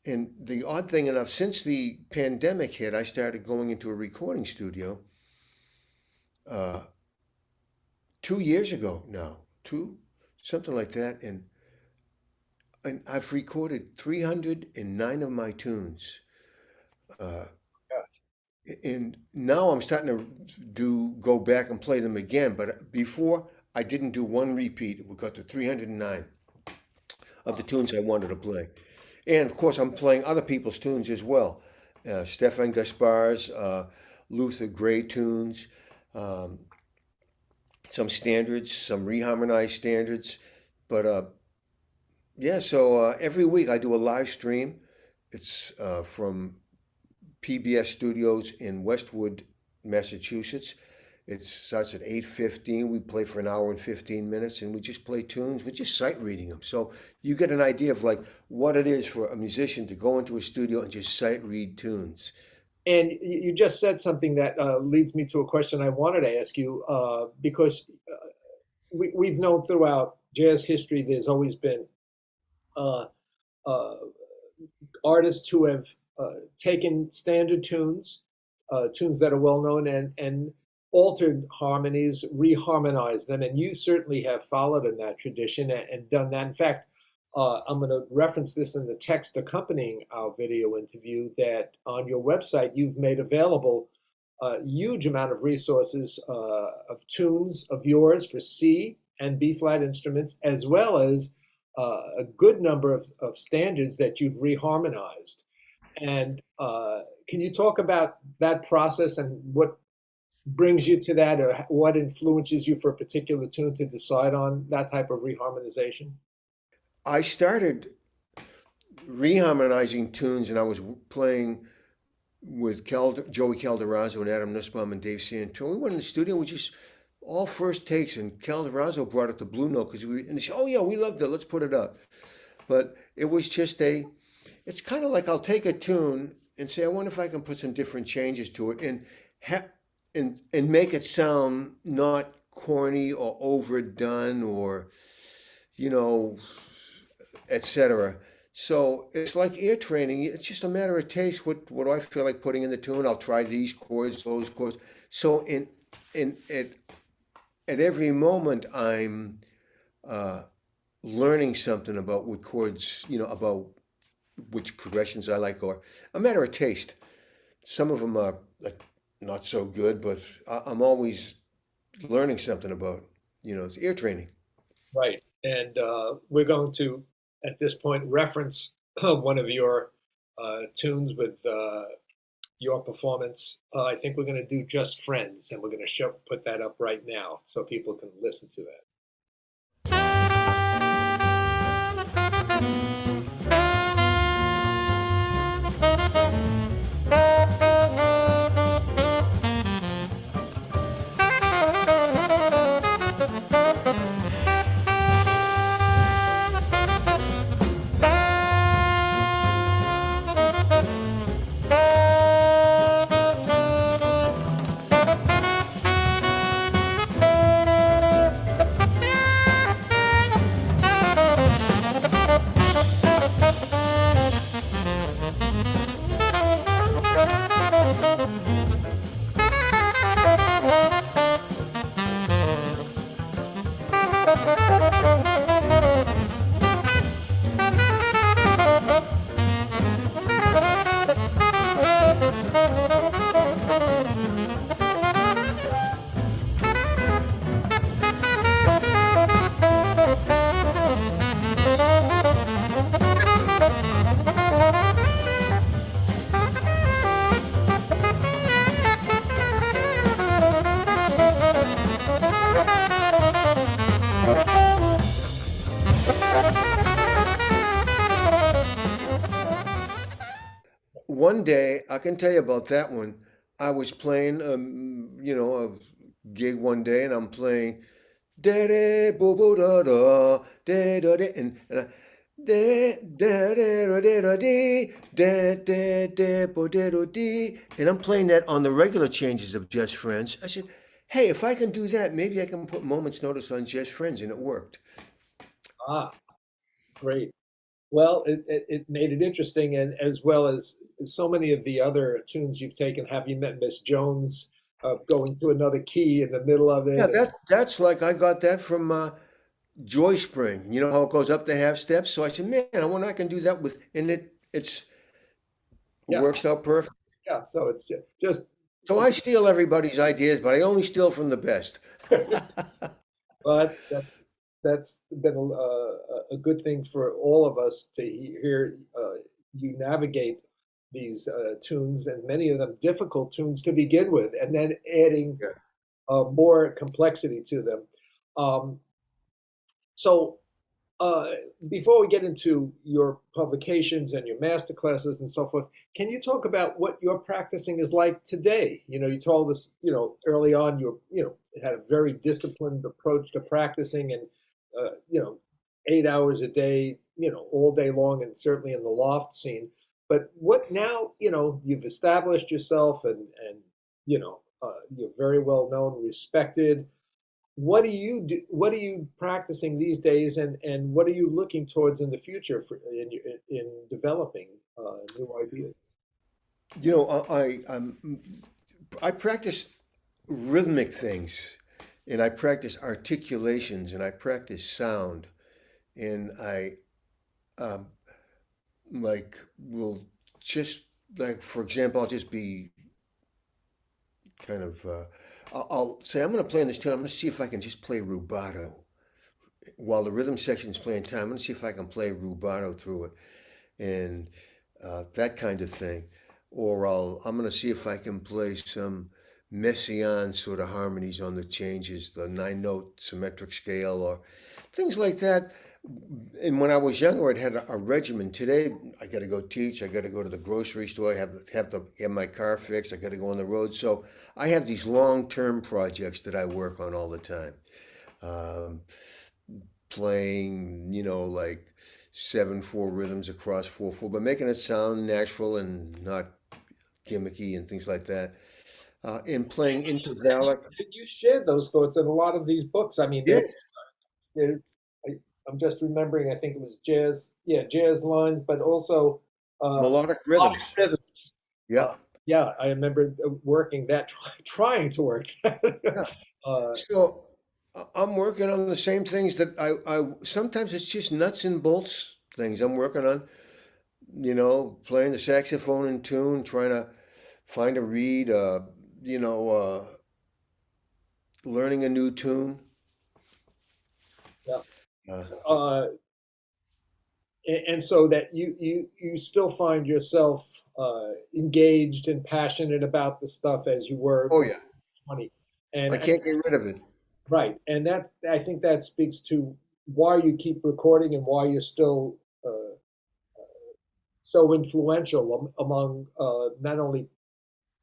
And the odd thing enough, since the pandemic hit, I started going into a recording studio. Uh, 2 years ago now, something like that, and I've recorded 309 of my tunes, uh, and now I'm starting to go back and play them again. But before, I didn't do one repeat. We got to 309 of the tunes I wanted to play, and of course, I'm playing other people's tunes as well. Stefan Gaspar's, Luther Gray tunes. Um, some standards, some reharmonized standards. But yeah, so every week I do a live stream. It's from PBS Studios in Westwood, Massachusetts. It starts at 8:15. We play for an hour and 15 minutes, and we just play tunes. We're just sight reading them. So you get an idea of like what it is for a musician to go into a studio and just sight read tunes. And you just said something that leads me to a question I wanted to ask you, because we've known throughout jazz history there's always been uh, uh, artists who have taken standard tunes, tunes that are well known, and altered harmonies, reharmonized them. And you certainly have followed in that tradition and done that. In fact, I'm going to reference this in the text accompanying our video interview, that on your website you've made available a huge amount of resources of tunes of yours for C and B flat instruments, as well as a good number of standards that you've reharmonized. And can you talk about that process and what brings you to that, or what influences you for a particular tune to decide on that type of reharmonization? I started reharmonizing tunes, and I was playing with Joey Calderazzo and Adam Nussbaum and Dave Santoro. We went in the studio, we just all first takes, and Calderazzo brought it to Blue Note and they said, "Oh yeah, we loved it. Let's put it up." But it was just it's kind of like I'll take a tune and say, "I wonder if I can put some different changes to it and make it sound not corny or overdone or you know, etc." So it's like ear training. It's just a matter of taste. What do I feel like putting in the tune? I'll try these chords, those chords. So in at every moment, I'm learning something about what chords, about which progressions I like, or a matter of taste. Some of them are like not so good, but I'm always learning something about, it's ear training. Right. And we're going to, at this point, reference one of your tunes with your performance. I think we're going to do Just Friends, and we're going to put that up right now so people can listen to that. one day, I can tell you about that one. I was playing, a gig one day, and I'm playing da da bo bo da da da da da, and I, da da da da da da da da da bo da da dee, and I'm playing that on the regular changes of Just Friends. I said, "Hey, if I can do that, maybe I can put Moment's Notice on Just Friends," and it worked. Ah, great. Well, it made it interesting, and as well as so many of the other tunes you've taken. Have you met Miss Jones? Going to another key in the middle of Yeah, it. that's like I got that from Joy Spring. You know how it goes up the half steps. So I said, "Man, I wonder I can do that with," and it's Yeah, works out perfect. yeah. So it's just So I steal everybody's ideas, but I only steal from the best. well, that's been a good thing for all of us to hear you navigate these tunes, and many of them difficult tunes to begin with, and then adding Yeah. more complexity to them. Um, so uh, before we get into your publications and your master classes and so forth, can you talk about what your practicing is like today? You told us, early on had a very disciplined approach to practicing, and 8 hours a day, all day long, and certainly in the loft scene. But what now? You've established yourself, and you're very well known, respected. What do you do? What are you practicing these days, and what are you looking towards in the future in developing new ideas? You know, I practice rhythmic things, and I practice articulations, and I practice sound, and I um, like will just like for example, I'll just be kind of I'll say I'm going to play in this tune. I'm going to see if I can just play rubato while the rhythm section's playing time. I'm going to see if I can play rubato through it, and that kind of thing. Or I'm going to see if I can play some messiaen sort of harmonies on the changes, the 9 note symmetric scale, or things like that. And when I was younger, I'd had a regimen. Today, I got to go teach. I got to go to the grocery store. I have to get my car fixed. I got to go on the road. So I have these long-term projects that I work on all the time. Um, Playing, like 7/4 rhythms across 4/4, but making it sound natural and not gimmicky and things like that. And playing intervallic. You shared those thoughts in a lot of these books. I mean, Yes. they're I, I'm just remembering. I think it was jazz, yeah, jazz lines, but also Melodic melodic rhythms. rhythms. Uh, Yep. yeah, I remember working that, trying to work. Yeah. uh, So I'm working on the same things that I sometimes it's just nuts and bolts things I'm working on. Playing the saxophone in tune, trying to find a reed, you know, uh, learning a new tune. yeah. Uh, Uh, and so that you still find yourself engaged and passionate about the stuff as you were oh when yeah, you were 20. And I can't get rid of it. right, and that I think that speaks to why you keep recording and why you're still so influential among not only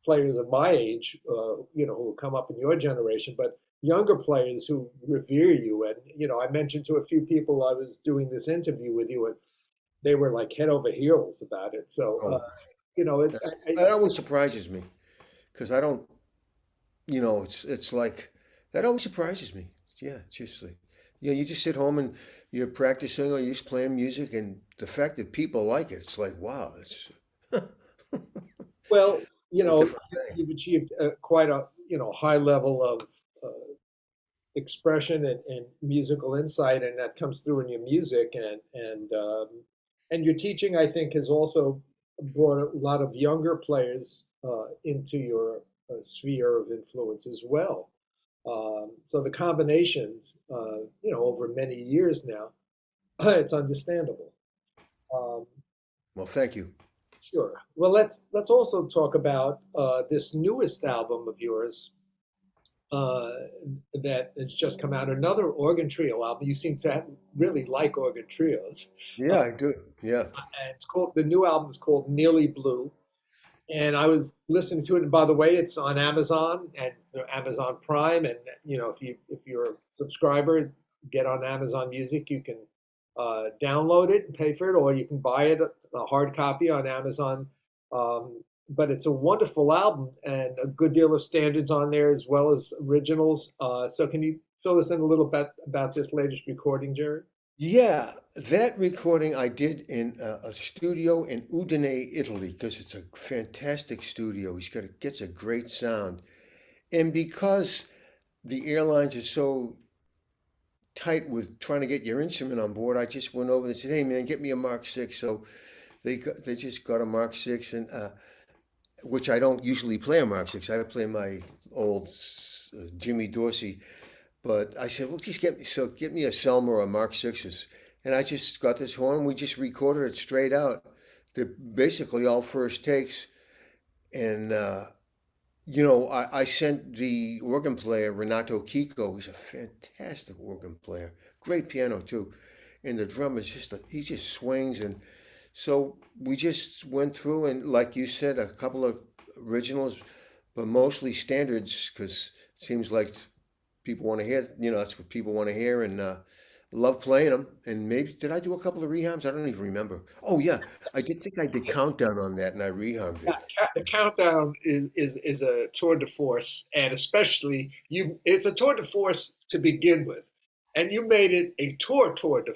players of my age, who come up in your generation, but younger players who revere you. And I mentioned to a few people I was doing this interview with you, and they were like head over heels about it. So, Oh, that always surprises me because I don't. It's like that always surprises me. Yeah, it's just like you just sit home and you're practicing or you're just playing music, and the fact that people like it, it's like wow, it's well, a different thing. you've achieved quite a high level of uh, expression and musical insight, and that comes through in your music, and your teaching. I think has also brought a lot of younger players into your sphere of influence as well. So the combinations, over many years now, it's understandable. Um, Well, thank you. sure. Well, let's also talk about this newest album of yours uh, that has just come out. Another organ trio album. You seem to really like organ trios. Yeah, I do. Yeah. And it's called the new album is called Nearly Blue. and I was listening to it. And by the way, it's on Amazon and Amazon Prime. And if you're a subscriber, get on Amazon Music. You can download it and pay for it, or you can buy it a hard copy on Amazon. But it's a wonderful album and a good deal of standards on there as well as originals. So can you fill us in a little bit about this latest recording, Jerry? Yeah, that recording I did in a studio in Udine, Italy, because it's a fantastic studio. Gets a great sound, and because the airlines are so tight with trying to get your instrument on board, I just went over and said, "Hey, man, get me a Mark Six." So they just got a Mark Six, and which I don't usually play a Mark Six. I play my old Jimmy Dorsey. But I said, well, just get me a Selmer or a Mark Sixes, and I just got this horn. We just recorded it straight out. They're basically all first takes, and I sent the organ player Renato Kiko. He's a fantastic organ player, great piano too, and the drummer is he just swings, and so we just went through and, like you said, a couple of originals, but mostly standards because it seems like people want to hear, that's what people want to hear, and love playing them. And maybe, did I do a couple of reharms? I don't even remember. Oh, yeah, I did think I did Countdown on that, and I reharmed Yeah, it. the countdown is a tour de force, and especially it's a tour de force to begin with, and you made it a de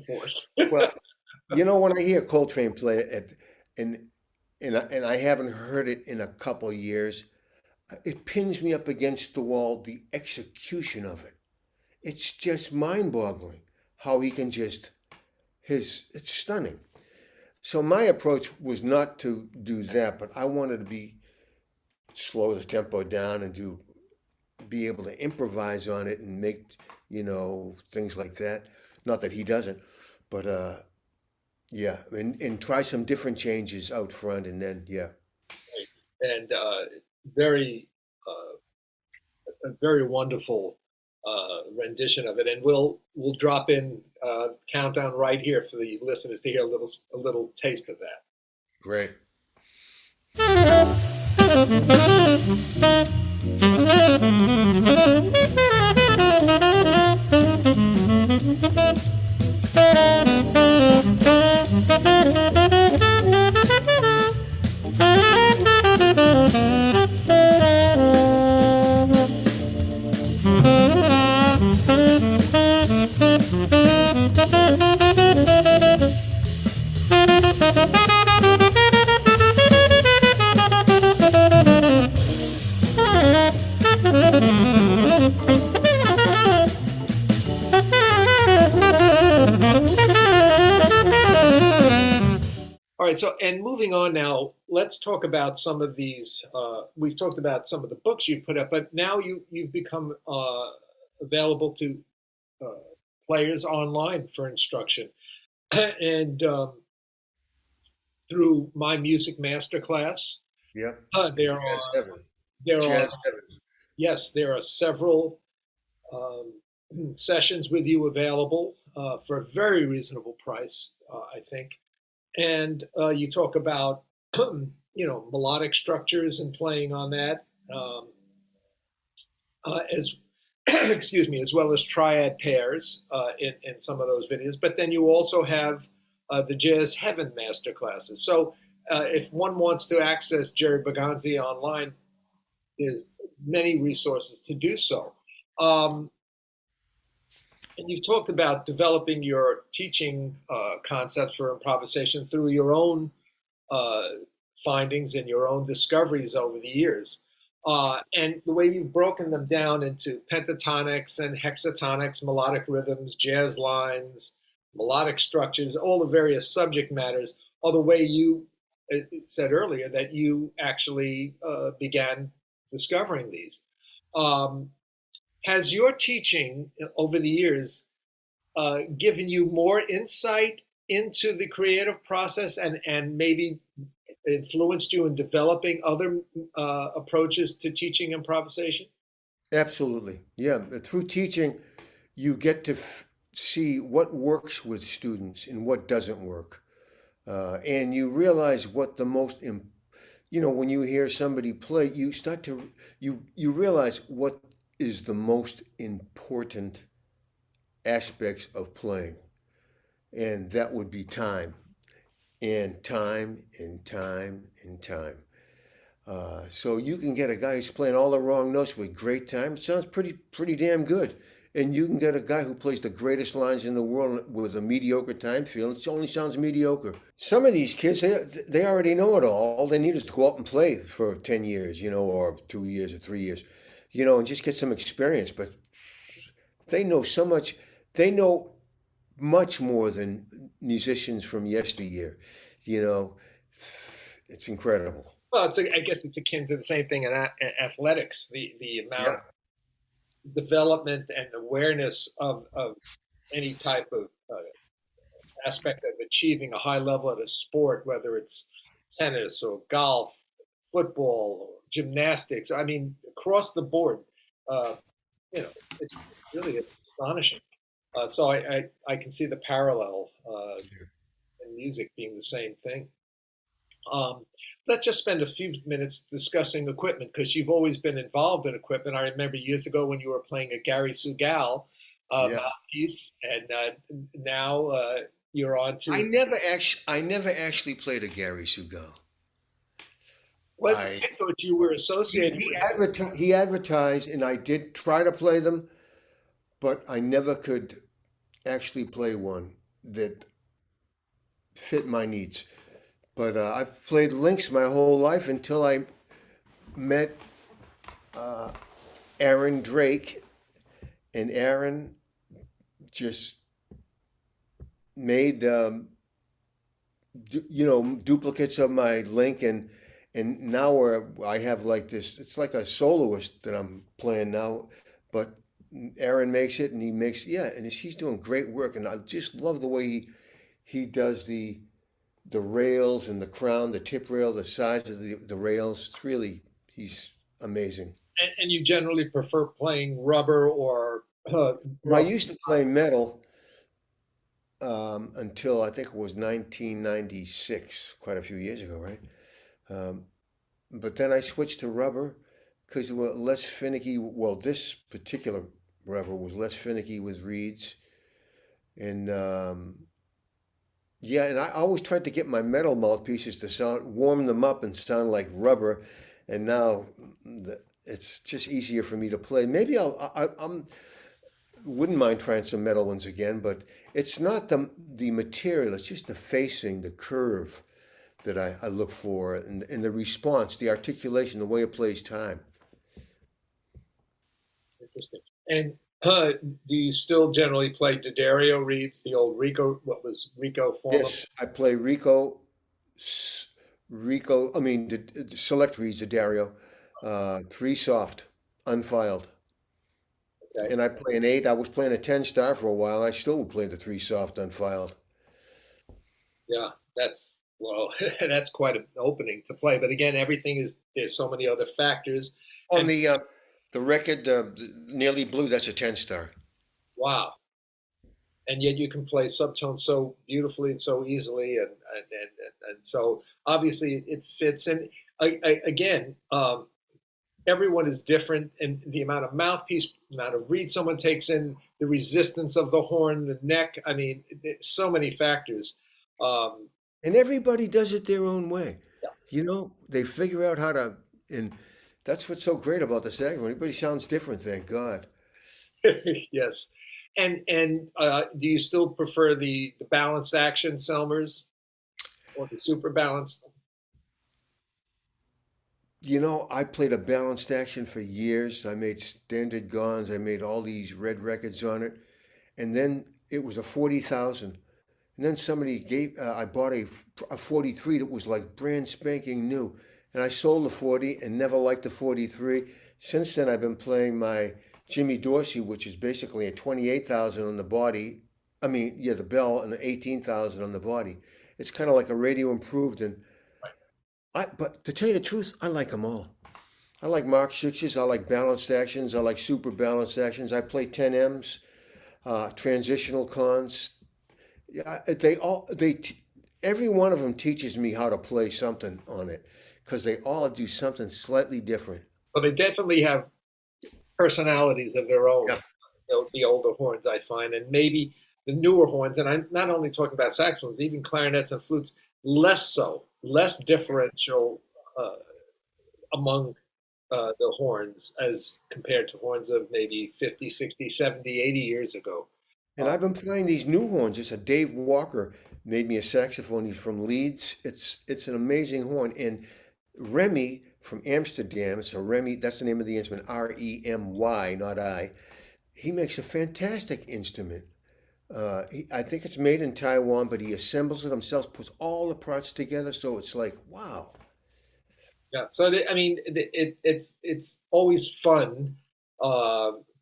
force. Well, when I hear Coltrane play it, and I haven't heard it in a couple of years, it pins me up against the wall, the execution of it. It's just mind-boggling how he can it's stunning. So my approach was not to do that, but I wanted to slow the tempo down and be able to improvise on it and make, things like that. Not that he doesn't, but yeah, and try some different changes out front, and then yeah. And very a very wonderful rendition of it. And we'll drop in countdown right here for the listeners to hear a little taste of that. Great. All right, so and moving on now, let's talk about some of these. We've talked about some of the books you've put up, but now you've become available to uh, players online for instruction, and through My Music Masterclass, Yep. there Jazz are Heaven. there are Jazz Heaven. yes, there are several um, sessions with you available for a very reasonable price, I think. And you talk about melodic structures and playing on that as excuse me, as well as triad pairs in some of those videos. But then you also have the Jazz Heaven master classes. So if one wants to access Jerry Bergonzi online, there's many resources to do so. And you've talked about developing your teaching concepts for improvisation through your own uh, findings and your own discoveries over the years. And the way you've broken them down into pentatonics and hexatonics, melodic rhythms, jazz lines, melodic structures, all the various subject matters, or the way you said earlier that you actually began discovering these. Um, has your teaching over the years given you more insight into the creative process and maybe influenced you in developing other approaches to teaching improvisation? Absolutely. Yeah. Through teaching, you get to see what works with students and what doesn't work. And you realize what when you hear somebody play, you start to you realize what is the most important aspects of playing, and that would be time and time and time and time. So you can get a guy who's playing all the wrong notes with great time. It sounds pretty damn good. And you can get a guy who plays the greatest lines in the world with a mediocre time feel. It only sounds mediocre. Some of these kids, they already know it all. All they need is to go out and play for 10 years, or 2 years or 3 years, and just get some experience. But they know so much. They know much more than musicians from yesteryear. You know, it's incredible. Well, I guess it's akin to the same thing in athletics. The amount Yeah. of development and awareness of any type of aspect of achieving a high level at a sport, whether it's tennis or golf, football, or gymnastics. I mean, across the board, uh, it's really it's astonishing. So I can see the parallel in music being the same thing. Um, let's just spend a few minutes discussing equipment because you've always been involved in equipment. I remember years ago when you were playing a Gary Sugal Yeah. mouthpiece, and now you're on I to never actually played a Gary Sugal. what I I thought you were associated with. he advertised, and I did try to play them, but I never could actually play one that fit my needs. But I've played Lynx my whole life until I met uh, Aaron Drake, and Aaron just made duplicates of my link, and now I have like this. It's like a soloist that I'm playing now, but Aaron makes it, and he makes, yeah, and he's doing great work, and I just love the way he does the rails and the crown, the tip rail, the size of the rails. It's really, he's amazing. And you generally prefer playing rubber or I rubber. used to play metal until I think it was 1996, quite a few years ago, right? Um, but then I switched to rubber because it was less finicky. Well, this particular rubber was less finicky with reeds, and yeah, and I always tried to get my metal mouthpieces to warm them up and sound like rubber, and now it's just easier for me to play. Maybe I'm wouldn't mind trying some metal ones again, but it's not the material; it's just the facing, the curve that I look for, and the response, the articulation, the way it plays time. Interesting. And do you still generally play D'Addario reeds, the old Rico, what was Rico form? Yes, I play S- Rico. I mean, the select reads the Dario, three soft, unfiled, Okay. and I play an eight. I was playing a 10 star for a while. I still would play the three soft, unfiled. Yeah, that's well, that's quite an opening to play. But again, everything is there's so many other factors. On And the record, nearly blue. That's a 10 star. wow, and yet you can play subtones so beautifully and so easily, and so obviously it fits. And again, everyone is different, and the amount of mouthpiece, amount of reed someone takes in, the resistance of the horn, the neck. I mean, so many factors. Um, And everybody does it their own way. yeah. They figure out how to, and that's what's so great about the saxophone. Everybody sounds different, thank God. Yes. And do you still prefer the balanced action Selmers or the super balanced? I played a balanced action for years. I made standard gongs. I made all these red records on it. And then it was a 40,000. And then somebody I bought a 43 that was like brand spanking new. And I sold the 40 and never liked the 43. Since then, I've been playing my Jimmy Dorsey, which is basically a 28,000 on the body. I mean, yeah, the bell and 18,000 on the body. It's kind of like a radio improved. But to tell you the truth, I like them all. I like Mark Sixes. I like balanced actions. I like super balanced actions. I play 10Ms, transitional cons. Yeah, every one of them teaches me how to play something on it, because they all do something slightly different. But they definitely have personalities of their own. Yeah. The older horns, I find, and maybe the newer horns. And I'm not only talking about saxophones, even clarinets and flutes, less so, less differential uh, among the horns as compared to horns of maybe 50, 60, 70, 80 years ago. And I've been playing these new horns. It's a Dave Walker made me a saxophone. He's from Leeds. It's an amazing horn. And Remy from Amsterdam, it's a Remy, that's the name of the instrument, Remy, not I. He makes a fantastic instrument. I think it's made in Taiwan, but he assembles it himself, puts all the parts together, so it's like, wow. Yeah. So I mean, it's always fun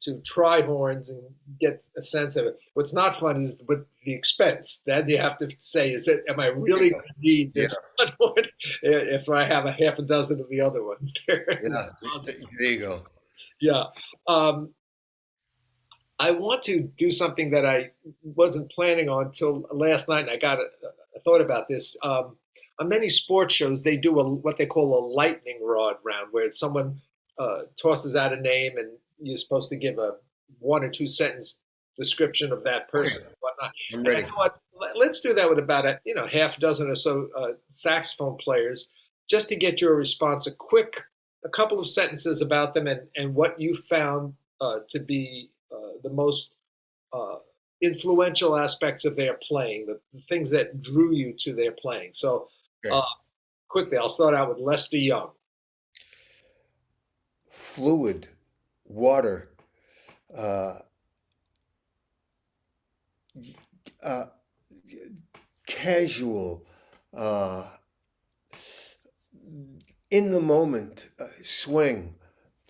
to try horns and get a sense of it. What's not fun is with the expense. Then you have to say, is it? Am I really going to need Yeah, this one horn if I have a half a dozen of the other ones there? yeah. There you go. Yeah. Um, I want to do something that I wasn't planning on till last night, and I thought about this. On many sports shows, they do what they call a lightning rod round, where someone tosses out a name, and you're supposed to give a 1 or 2 sentence description of that Okay, person and whatnot. I'm And I ready. thought, let's do that with about a half dozen or so saxophone players, just to get your response, a couple of sentences about them and what you found to be the most uh, influential aspects of their playing, the things that drew you to their playing. So, Okay. uh, quickly, I'll start out with Lester Young, Fluid, water, uh, uh, casual, uh, in the moment, swing,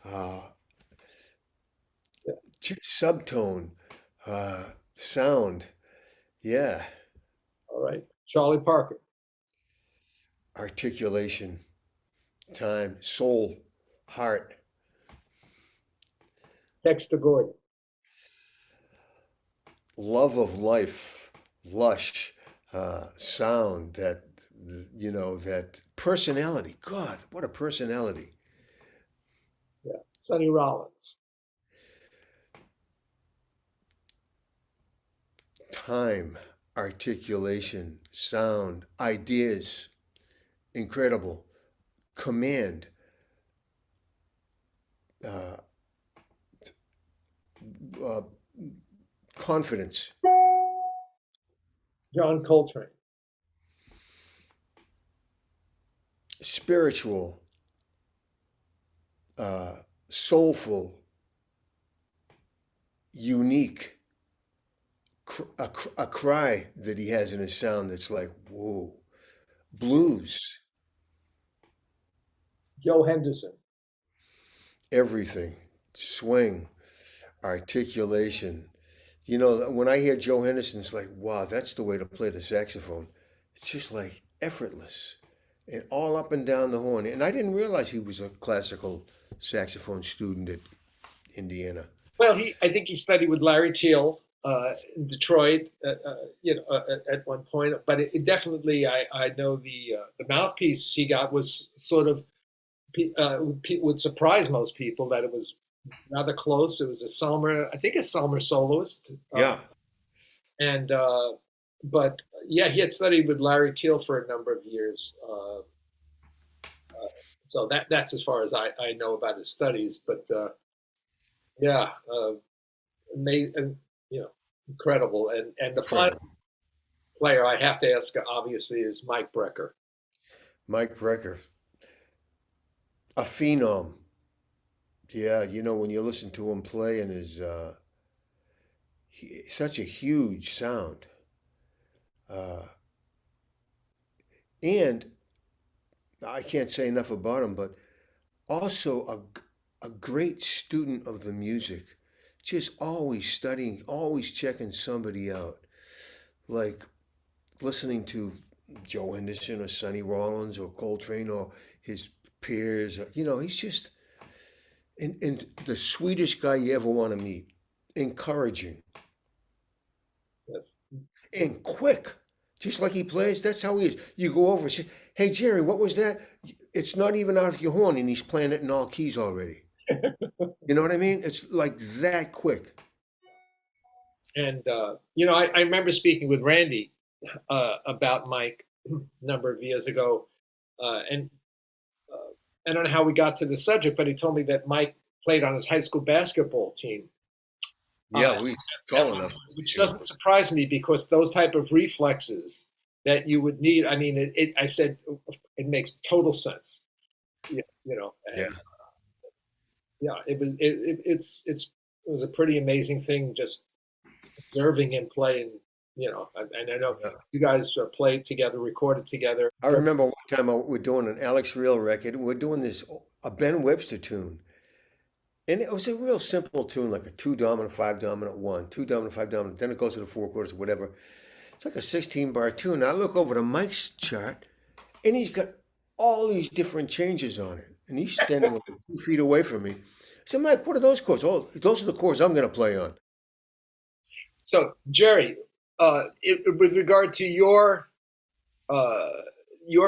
uh, subtone, sound. Yeah, all right, Charlie Parker, articulation, time, soul, heart, Dexter Gordon, love of life, lush, sound, that, that personality. God, what a personality. yeah, Sonny Rollins, Time, articulation, sound, ideas, incredible, command, uh, uh, confidence, John Coltrane, spiritual, uh, soulful, unique, a cry that he has in his sound that's like, whoa, blues, Joe Henderson, everything, swing, articulation. When I hear Joe Henderson, it's like, wow, that's the way to play the saxophone. It's just like effortless and all up and down the horn. And I didn't realize he was a classical saxophone student at Indiana. Well, I think he studied with Larry Teal in Detroit, at one point. But it definitely, I know the mouthpiece he got was sort of would surprise most people that it was rather close. It was I think a Selmer soloist, Yeah. and but yeah, he had studied with Larry Teal for a number of years. So that's as far as I know about his studies. But yeah, amazing, incredible. And the final Incredible. player I have to ask, obviously, is Mike Brecker. Mike Brecker, a phenom. Yeah, when you listen to him play and such a huge sound. Uh, and I can't say enough about him, but also a great student of the music, just always studying, always checking somebody out, like listening to Joe Henderson or Sonny Rollins or Coltrane or his peers. He's just and the sweetest guy you ever want to meet, encouraging Yes. and quick, just like he plays. That's how he is. You go over and say, Hey, Jerry, what was that? It's not even out of your horn, and he's playing it in all keys already. You know what I mean? It's like that quick. And I remember speaking with Randy about Mike a number of years ago, and I don't know how we got to the subject, but he told me that Mike played on his high school basketball team, Yeah, we tall enough. which doesn't surprise me because those type of reflexes that you would need. I mean, I said it makes total sense. Yeah. Yeah, it was a pretty amazing thing just observing him play, and I know Yeah. you guys played together, recorded together. I remember one time we're doing an Alex Reel record. We're doing a Ben Webster tune. And it was a real simple tune, like a two dominant, five dominant, one, two dominant, five dominant. Then it goes to the four quarters, whatever. It's like a 16 bar tune. I look over to Mike's chart, and he's got all these different changes on it. And he's standing like 2 feet away from me. I said, Mike, what are those chords? Oh, those are the chords I'm going to play on. So, Jerry, with regard to your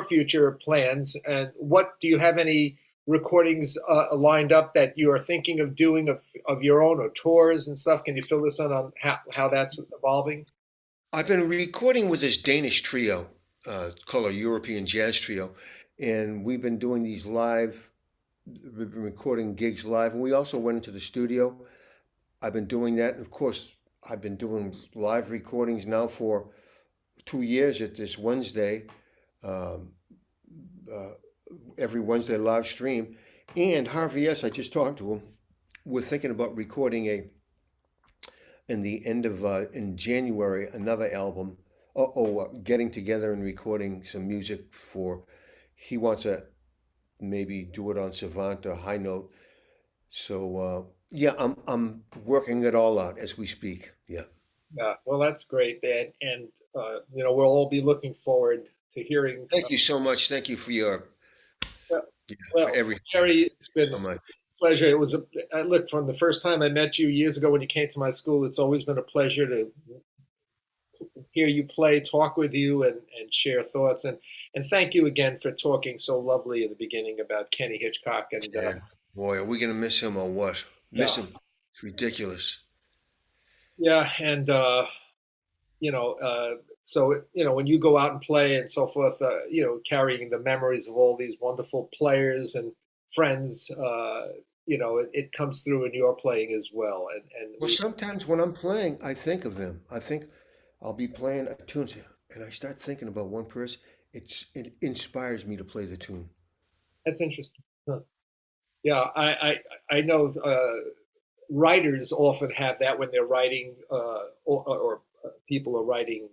future plans, and what do you have any recordings lined up that you are thinking of doing of your own, or tours and stuff? Can you fill us in on how that's evolving? I've been recording with this Danish trio called a European Jazz Trio. And we've been doing these live, we've been recording gigs live. And we also went into the studio. I've been doing that. And of course, I've been doing live recordings now for 2 years at this Wednesday, um, uh, every Wednesday live stream. And Harvey S., I just talked to him. We're thinking about recording in January, another album. Getting together and recording some music for, he wants to maybe do it on Savant or High Note. So yeah, I'm working it all out as we speak. Yeah. Yeah, well, that's great, and we'll all be looking forward to hearing. Thank you so much. Thank you for your Uh, yeah, well, for everything. Jerry, it's been So much. pleasure. I look, from the first time I met you years ago when you came to my school, it's always been a pleasure to hear you play, talk with you, and share thoughts. And thank you again for talking so lovely in the beginning about Kenny Hitchcock. And Yeah. Boy, are we gonna miss him or what? Miss yeah, him. It's ridiculous. yeah, and so when you go out and play and so forth, carrying the memories of all these wonderful players and friends, it comes through in your playing as well. And Well, sometimes when I'm playing, I think of them. I think I'll be playing a tune, and I start thinking about one person. It inspires me to play the tune. that's interesting. Huh. Yeah, I know writers often have that when they're writing, or people are writing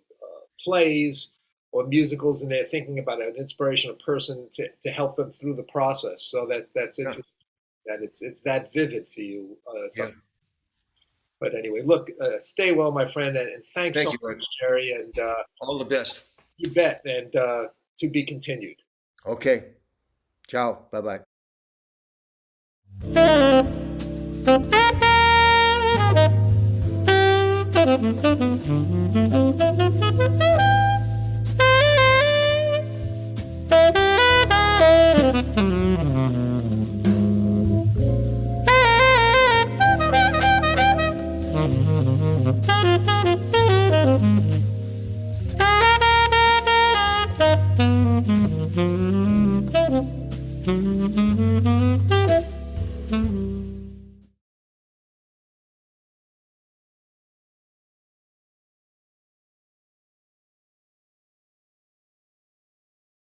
plays or musicals, and they're thinking about an inspirational person to help them through the process. So that's Yeah, interesting that it's that vivid for you. yeah. But anyway, look, stay well, my friend, and thanks so Thank you, bud. much, Jerry. And All the best. you bet. And to be continued. Okay. Ciao. Bye bye. Thank you.